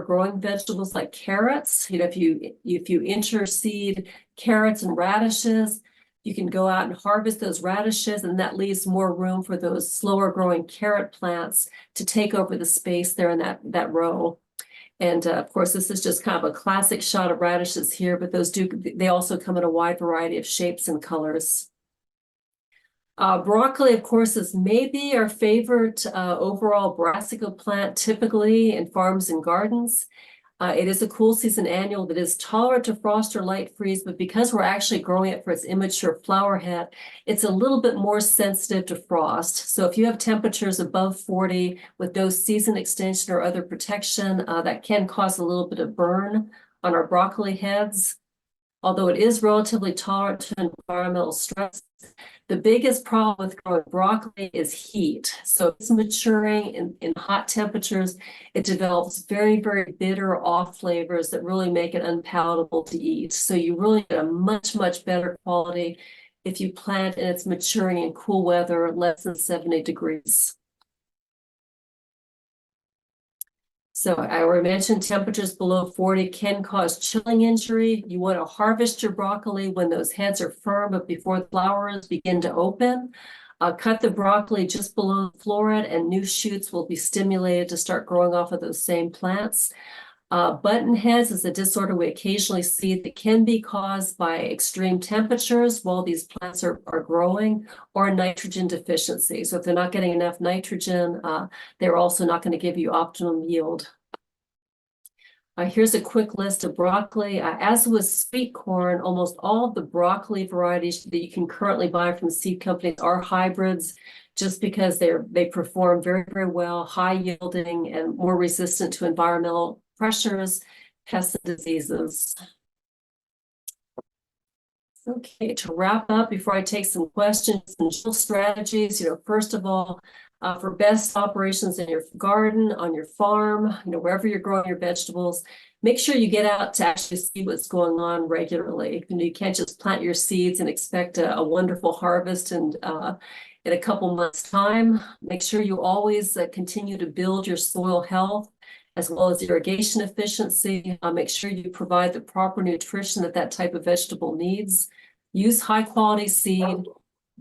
growing vegetables like carrots. If you interseed carrots and radishes, you can go out and harvest those radishes, and that leaves more room for those slower growing carrot plants to take over the space there in that row. And of course, this is just kind of a classic shot of radishes here, but they also come in a wide variety of shapes and colors. Broccoli, of course, is maybe our favorite overall brassica plant, typically in farms and gardens. It is a cool season annual that is tolerant to frost or light freeze, but because we're actually growing it for its immature flower head, it's a little bit more sensitive to frost. So if you have temperatures above 40 with no season extension or other protection, that can cause a little bit of burn on our broccoli heads. Although it is relatively tolerant to environmental stress, the biggest problem with growing broccoli is heat. So it's maturing in hot temperatures. It develops very, very bitter off flavors that really make it unpalatable to eat. So you really get a much, much better quality if you plant and it's maturing in cool weather, less than 70 degrees. So I already mentioned temperatures below 40 can cause chilling injury. You want to harvest your broccoli when those heads are firm, but before the flowers begin to open. Cut the broccoli just below the floret, and new shoots will be stimulated to start growing off of those same plants. Button heads is a disorder we occasionally see that can be caused by extreme temperatures while these plants are growing, or nitrogen deficiency. So if they're not getting enough nitrogen, they're also not going to give you optimum yield. Here's a quick list of broccoli. As with sweet corn, almost all of the broccoli varieties that you can currently buy from seed companies are hybrids, just because they perform very, very well, high yielding, and more resistant to environmental pressures, pests, and diseases. Okay, to wrap up, before I take some questions and strategies, first of all, for best operations in your garden, on your farm, wherever you're growing your vegetables, make sure you get out to actually see what's going on regularly. You can't just plant your seeds and expect a wonderful harvest and in a couple months' time. Make sure you always continue to build your soil health as well as irrigation efficiency. Make sure you provide the proper nutrition that that type of vegetable needs. Use high quality seed.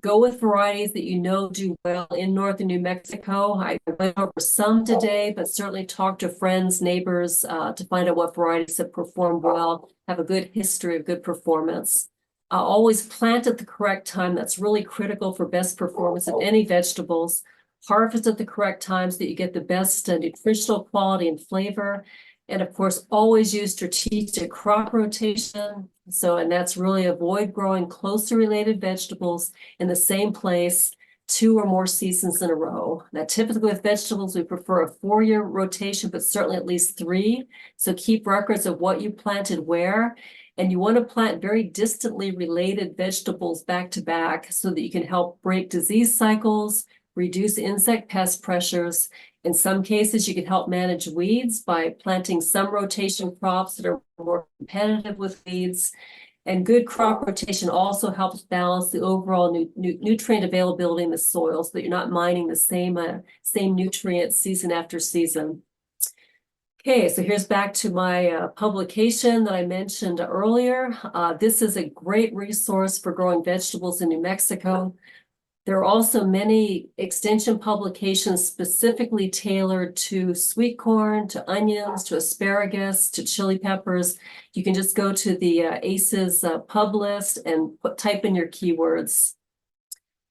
Go with varieties that do well in northern New Mexico. I went over some today, but certainly talk to friends, neighbors to find out what varieties have performed well, have a good history of good performance. Always plant at the correct time. That's really critical for best performance of any vegetables. Harvest at the correct time so that you get the best nutritional quality and flavor. And of course, always use strategic crop rotation. And that's really avoid growing closely related vegetables in the same place 2 or more seasons in a row. Now, typically with vegetables, we prefer a 4-year rotation, but certainly at least 3. So keep records of what you planted where. And you want to plant very distantly related vegetables back to back so that you can help break disease cycles, reduce insect pest pressures. In some cases, you can help manage weeds by planting some rotation crops that are more competitive with weeds. And good crop rotation also helps balance the overall nutrient availability in the soil so that you're not mining the same nutrients season after season. Okay, so here's back to my publication that I mentioned earlier. This is a great resource for growing vegetables in New Mexico. There are also many extension publications specifically tailored to sweet corn, to onions, to asparagus, to chili peppers. You can just go to the ACES pub list and type in your keywords.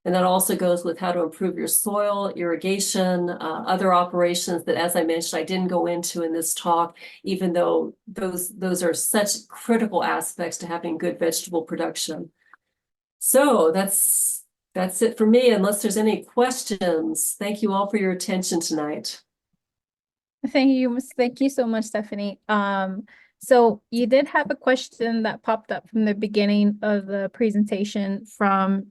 And that also goes with how to improve your soil, irrigation, other operations that, as I mentioned, I didn't go into in this talk, even though those are such critical aspects to having good vegetable production. So that's it for me, unless there's any questions. Thank you all for your attention tonight. Thank you so much, Stephanie. So you did have a question that popped up from the beginning of the presentation from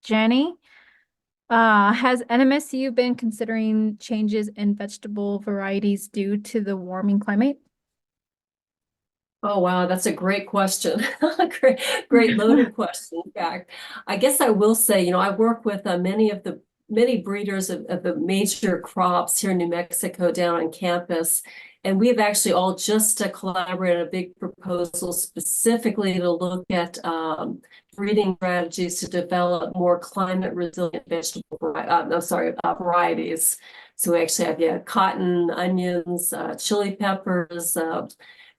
Jenny. Has NMSU been considering changes in vegetable varieties due to the warming climate? Oh, wow, that's a great question. Great loaded question. In fact, I guess I will say, I work with many breeders of the major crops here in New Mexico down on campus. And we have actually all just collaborated on a big proposal specifically to look at breeding strategies to develop more climate resilient varieties. So we actually have cotton, onions, chili peppers,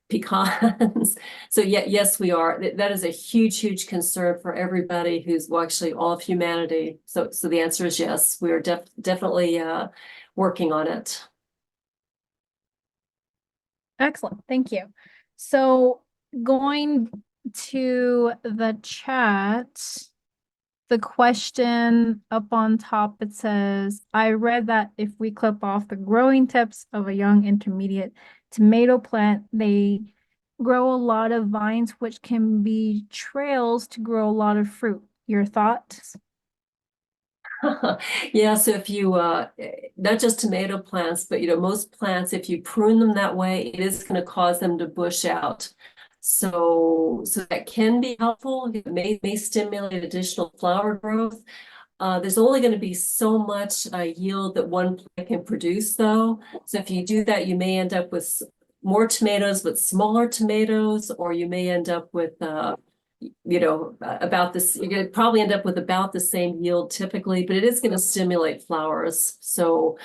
pecans. So yes, we are. That is a huge concern for everybody actually all of humanity. So the answer is yes, we are definitely working on it. Excellent, thank you. So going to the chat, the question up on top, it says, I read that if we clip off the growing tips of a young intermediate tomato plant, they grow a lot of vines, which can be trails to grow a lot of fruit. Your thoughts? Yeah, so if you not just tomato plants, but most plants, if you prune them that way, it is going to cause them to bush out. So that can be helpful. It may stimulate additional flower growth. There's only going to be so much yield that one plant can produce, though. So if you do that, you may end up with more tomatoes, but smaller tomatoes, or you may end up with about this, you're going to probably end up with about the same yield typically, but it is going to stimulate flowers. So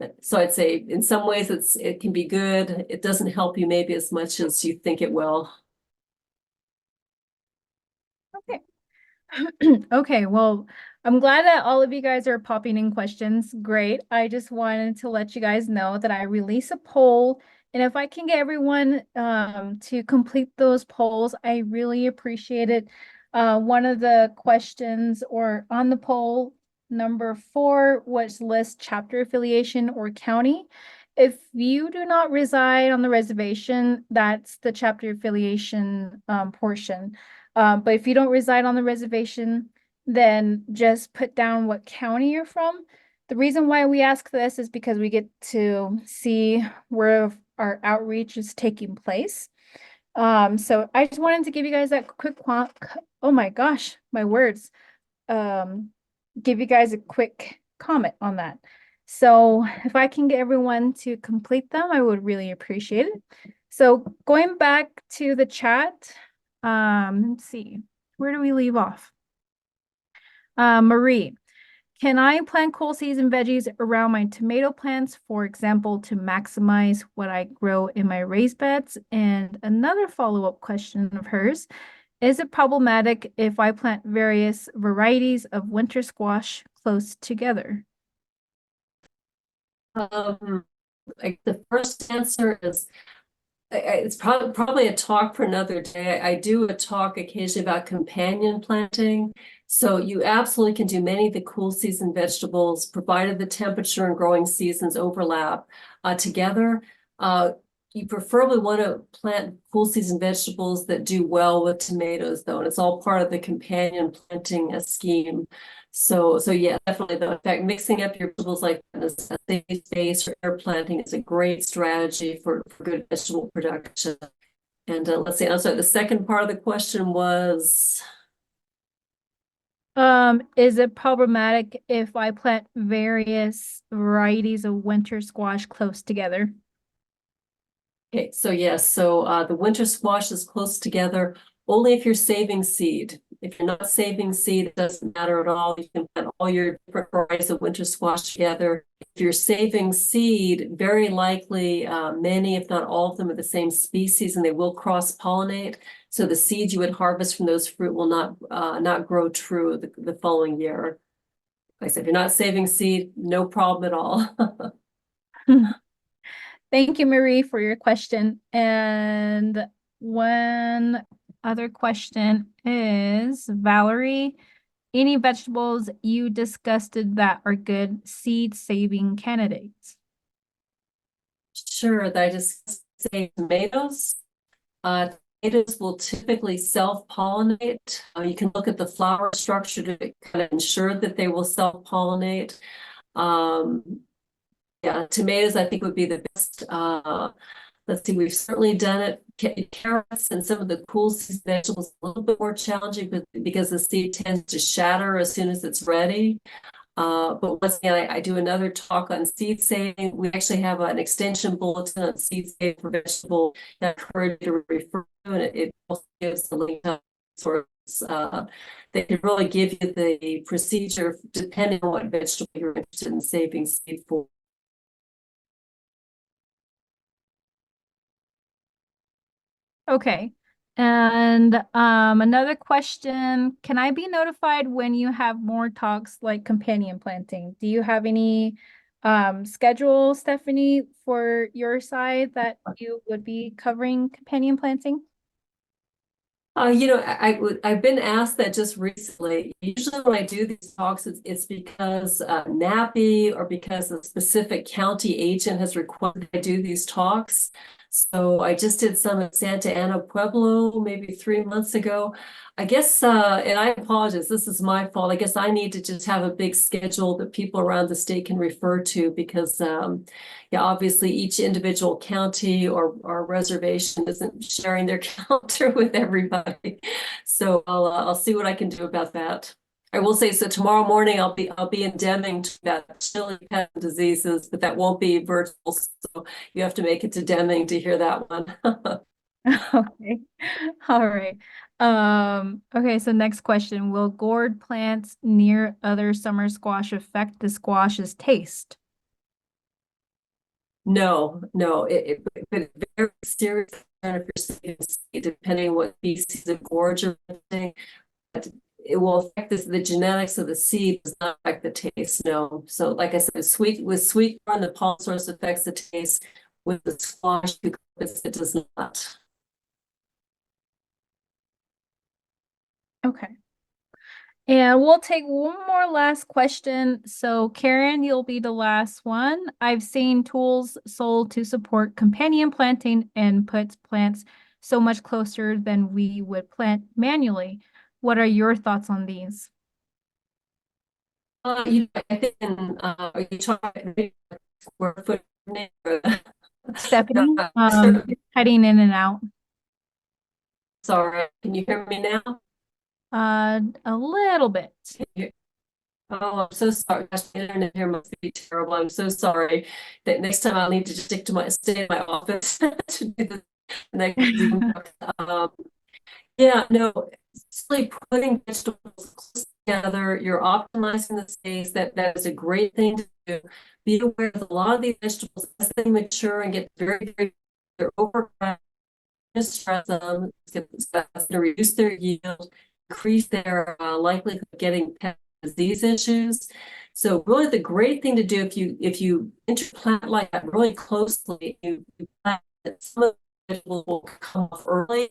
I'd say in some ways it can be good. It doesn't help you maybe as much as you think it will. Okay. Okay, well, I'm glad that all of you guys are popping in questions. Great. I just wanted to let you guys know that I release a poll, and if I can get everyone to complete those polls, I really appreciate it. One of the questions or on the poll, number 4, was list chapter affiliation or county. If you do not reside on the reservation, that's the chapter affiliation portion. But if you don't reside on the reservation, then just put down what county you're from. The reason why we ask this is because we get to see where our outreach is taking place. So I just wanted to give you guys that quick, oh my gosh, my words. Give you guys a quick comment on that. So if I can get everyone to complete them, I would really appreciate it. So going back to the chat, let's see, where do we leave off? Marie, can I plant cool season veggies around my tomato plants, for example, to maximize what I grow in my raised beds? And another follow-up question of hers, is it problematic if I plant various varieties of winter squash close together? Like the first answer is it's probably a talk for another day. I do a talk occasionally about companion planting. So you absolutely can do many of the cool season vegetables, provided the temperature and growing seasons overlap together. You preferably want to plant cool season vegetables that do well with tomatoes, though, and it's all part of the companion planting scheme. So yeah, definitely. In fact, mixing up your vegetables like in a safe space or air planting is a great strategy for good vegetable production. And let's see, I'm sorry, the second part of the question was, Is it problematic if I plant various varieties of winter squash close together? okay, so yes, so the winter squash is close together only if you're saving seed. If you're not saving seed, it doesn't matter at all. You can plant all your different varieties of winter squash together. If you're saving seed, very likely many, if not all of them, are the same species, and they will cross-pollinate. So the seeds you would harvest from those fruit will not grow true the following year. Like I said, if you're not saving seed, no problem at all. Thank you, Marie, for your question. And one other question is, Valerie, any vegetables you discussed that are good seed saving candidates? Sure, that I just say tomatoes. Tomatoes will typically self-pollinate. You can look at the flower structure to kind of ensure that they will self-pollinate. Yeah, tomatoes I think would be the best. Let's see, we've certainly done it. Carrots and some of the cool season vegetables a little bit more challenging, but because the seed tends to shatter as soon as it's ready. But once again, I do another talk on seed saving. We actually have an extension bulletin on seed saving for vegetable that I encourage you to refer to, and it also gives the link to sources that can really give you the procedure depending on what vegetable you're interested in saving seed for. Okay. And another question, can I be notified when you have more talks like companion planting? Do you have any schedule, Stephanie, for your side that you would be covering companion planting? I've been asked that just recently. Usually when I do these talks, it's because NAPI or because a specific county agent has requested I do these talks. So I just did some in Santa Ana Pueblo maybe 3 months ago. I guess, and I apologize, this is my fault. I guess I need to just have a big schedule that people around the state can refer to because yeah, obviously each individual county or reservation isn't sharing their calendar with everybody. So I'll see what I can do about that. I will say, so tomorrow morning I'll be in Deming about chili pet diseases, but that won't be virtual. So you have to make it to Deming to hear that one. Okay. All right. Okay, so next question. Will gourd plants near other summer squash affect the squash's taste? No, but very serious concern if you're saving seed, depending on what species of gourd you're planting. It will affect the genetics of the seed, does not affect the taste, no. So like I said, with sweet corn, the pollen source affects the taste. With the squash, it does not. Okay. And we'll take one more last question. So Karen, you'll be the last one. I've seen tools sold to support companion planting and puts plants so much closer than we would plant manually. What are your thoughts on these? I think you talking square foot. Stephanie, Sure. cutting in and out. Sorry, can you hear me now? A little bit. Oh, I'm so sorry. Gosh, the internet here must be terrible. I'm so sorry. That next time I'll need to stay in my office to do the next Zoom. Yeah, no, it's like putting vegetables close together. You're optimizing the space. That is a great thing to do. Be aware that a lot of these vegetables, as they mature and get very, they're overgrown, stress them. That's going to reduce their yield, increase their likelihood of getting pest disease issues. So really the great thing to do if you interplant like that really closely, you plant that some of the vegetables will come off early.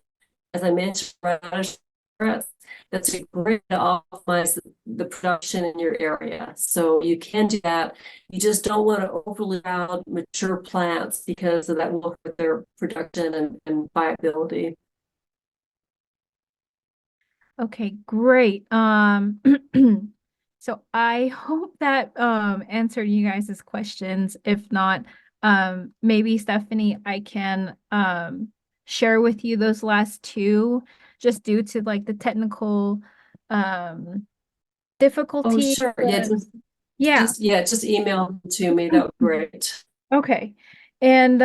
As I mentioned, radish, carrots, that's a great to optimize the production in your area. So you can do that. You just don't want to overly crowd mature plants because of that will hurt their production and viability. Okay, great. So I hope that answered you guys' questions. If not, maybe Stephanie, I can share with you those last two just due to like the technical um Oh, difficulty. sure. Yeah, Yeah. just email them to me. That would be great. Okay. And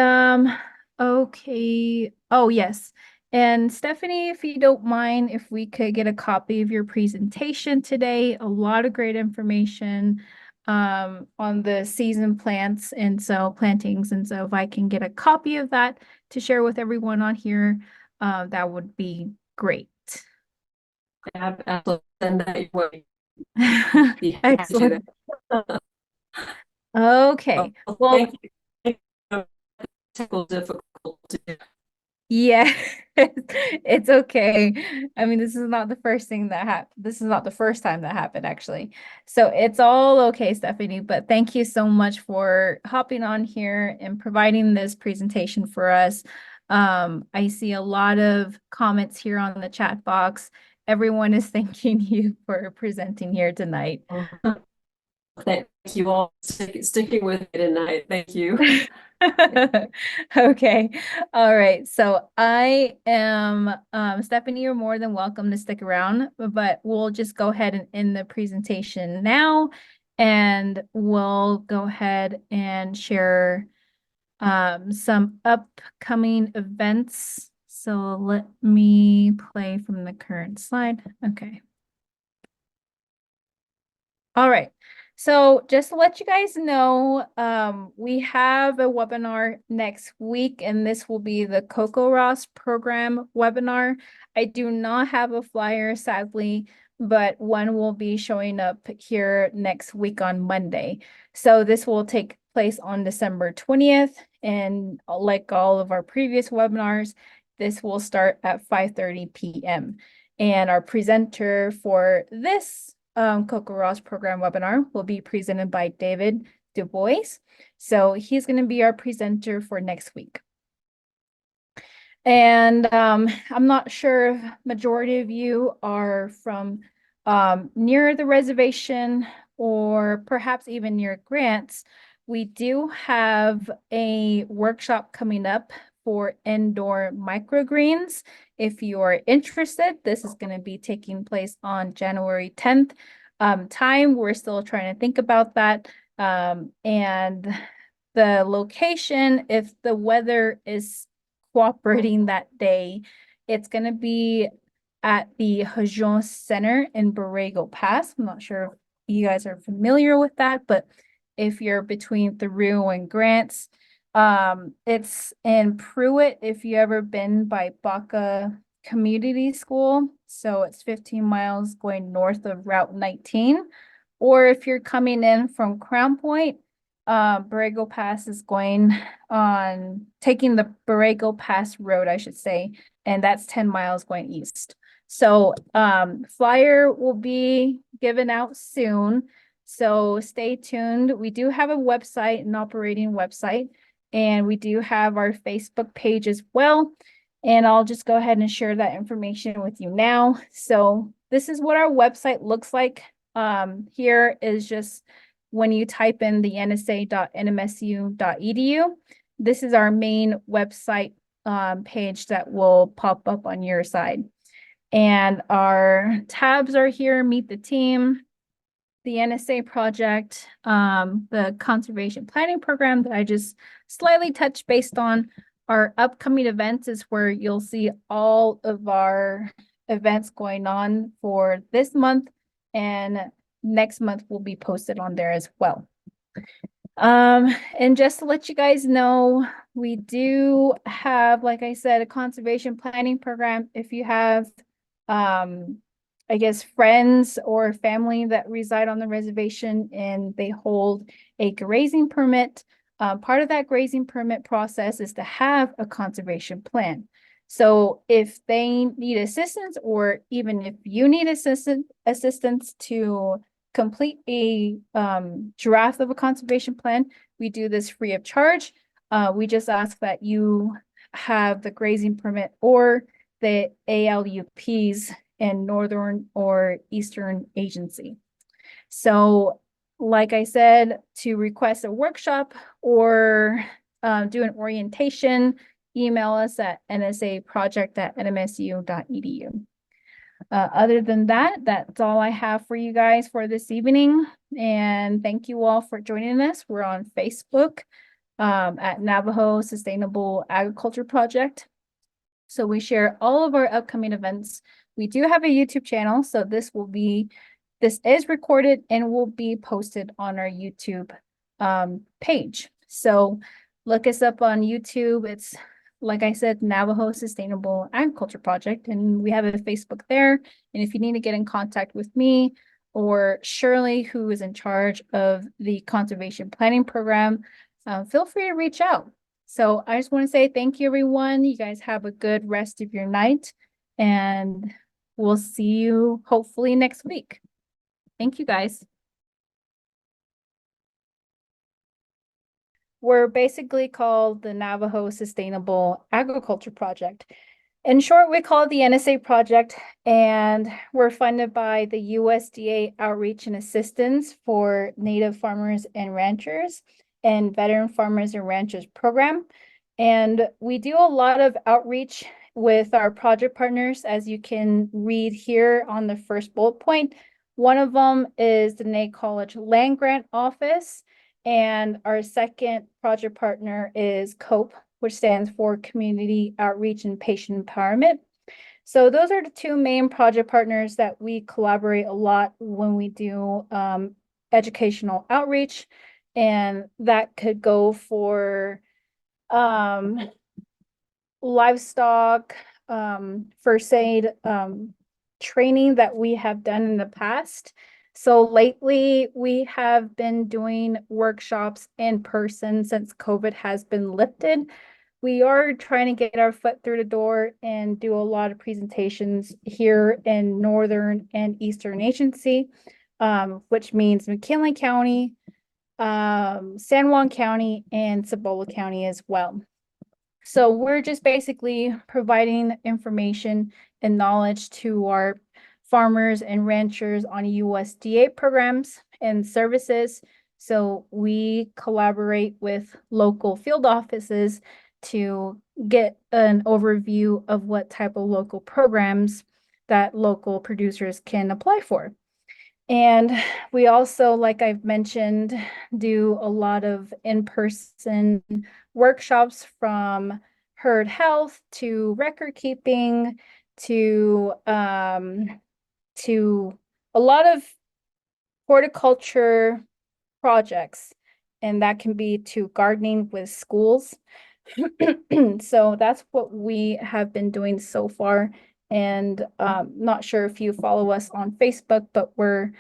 okay. Oh, yes. And Stephanie, if you don't mind, if we could get a copy of your presentation today, a lot of great information on the season plants and so plantings. And so if I can get a copy of that to share with everyone on here, that would be great. Absolutely. Send that your way. Be happy to do Excellent. Okay. Well, thank you. Thank you. Technical difficulty. yeah, it's okay. I mean, this is not the first thing that happened. This is not the first time that happened, actually. So it's all okay, Stephanie. But thank you so much for hopping on here and providing this presentation for us. I see a lot of comments here on the chat box. Everyone is thanking you for presenting here tonight. Thank you all sticking with me tonight. Thank you. Okay. All right. So I am Stephanie, you're more than welcome to stick around, but we'll just go ahead and end the presentation now, and we'll go ahead and share some upcoming events. So let me play from the current slide. Okay. All right. So just to let you guys know, we have a webinar next week, and this will be the CocoRoss program webinar. I do not have a flyer, sadly, but one will be showing up here next week on Monday. So this will take place on December 20th, and like all of our previous webinars, this will start at 5:30 p.m. And our presenter for this CocoRoss program webinar will be presented by David Du Bois. So he's going to be our presenter for next week. And I'm not sure if majority of you are from near the reservation or perhaps even near Grants. We do have a workshop coming up for indoor microgreens. If you are interested, this is going to be taking place on January 10th. Time, we're still trying to think about that. And the location, if the weather is cooperating that day, it's going to be at the Hajon Center in Borrego Pass. I'm not sure if you guys are familiar with that, but if you're between Theroux and Grants, it's in Pruitt if you ever been by Baca Community School. So it's 15 miles going north of Route 19. Or if you're coming in from Crown Point, Borrego Pass is going on taking the Borrego Pass Road, I should say, and that's 10 miles going east. So flyer will be given out soon. So stay tuned. We do have a website, an operating website, and we do have our Facebook page as well. And I'll just go ahead and share that information with you now. So this is what our website looks like. Here is just when you type in the nsa.nmsu.edu, this is our main website page that will pop up on your side. And our tabs are here: Meet the Team, the NSA project, the conservation planning program that I just slightly touched based on. Our upcoming events is where you'll see all of our events going on for this month, and next month will be posted on there as well. And just to let you guys know, we do have, like I said, a conservation planning program. If you have, I guess, friends or family that reside on the reservation and they hold a grazing permit, part of that grazing permit process is to have a conservation plan. So if they need assistance, or even if you need assistance to complete a draft of a conservation plan, we do this free of charge. We just ask that you have the grazing permit or the ALUPs in Northern or Eastern Agency. So like I said, to request a workshop or do an orientation, email us at nsaproject@nmsu.edu. Other than that, that's all I have for you guys for this evening. And thank you all for joining us. We're on Facebook at Navajo Sustainable Agriculture Project. So we share all of our upcoming events. We do have a YouTube channel, so this is recorded and will be posted on our YouTube page. So look us up on YouTube. It's, like I said, Navajo Sustainable Agriculture Project, and we have a Facebook there. And if you need to get in contact with me or Shirley, who is in charge of the conservation planning program, feel free to reach out. So I just want to say thank you, everyone. You guys have a good rest of your night, and we'll see you hopefully next week. Thank you, guys. We're basically called the Navajo Sustainable Agriculture Project. In short, we call it the NSA project, and we're funded by the USDA Outreach and Assistance for Native Farmers and Ranchers and Veteran Farmers and Ranchers program. And we do a lot of outreach with our project partners, as you can read here on the first bullet point. One of them is the NAIT College Land Grant Office, and our second project partner is COPE, which stands for Community Outreach and Patient Empowerment. So those are the two main project partners that we collaborate a lot when we do educational outreach, and that could go for livestock, first aid training that we have done in the past. So lately we have been doing workshops in person since COVID has been lifted. We are trying to get our foot through the door and do a lot of presentations here in Northern and Eastern Agency, which means McKinley County, San Juan County, and Cibola County as well. So we're just basically providing information and knowledge to our farmers and ranchers on USDA programs and services. So we collaborate with local field offices to get an overview of what type of local programs that local producers can apply for. And we also, like I've mentioned, do a lot of in-person workshops, from herd health to record keeping to a lot of horticulture projects, and that can be to gardening with schools. So that's what we have been doing so far. And not sure if you follow us on Facebook, but we're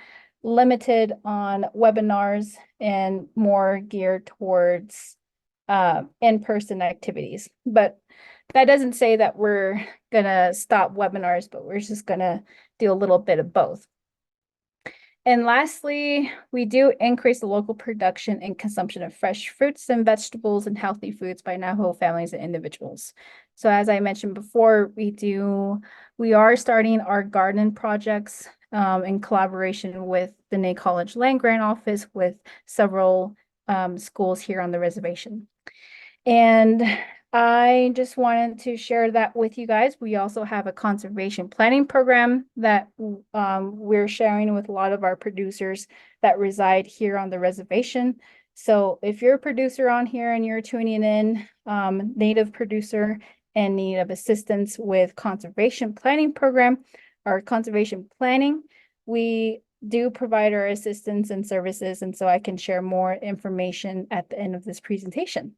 limited on webinars and more geared towards in-person activities. But that doesn't say that we're gonna stop webinars, but we're just gonna do a little bit of both. And lastly, we do increase the local production and consumption of fresh fruits and vegetables and healthy foods by Navajo families and individuals. So as I mentioned before, we are starting our garden projects in collaboration with the Ney College Land Grant Office with several schools here on the reservation. And I just wanted to share that with you guys. We also have a conservation planning program that we're sharing with a lot of our producers that reside here on the reservation. So if you're a producer on here and you're tuning in, native producer and need of assistance with conservation planning program or conservation planning, we do provide our assistance and services. And so I can share more information at the end of this presentation.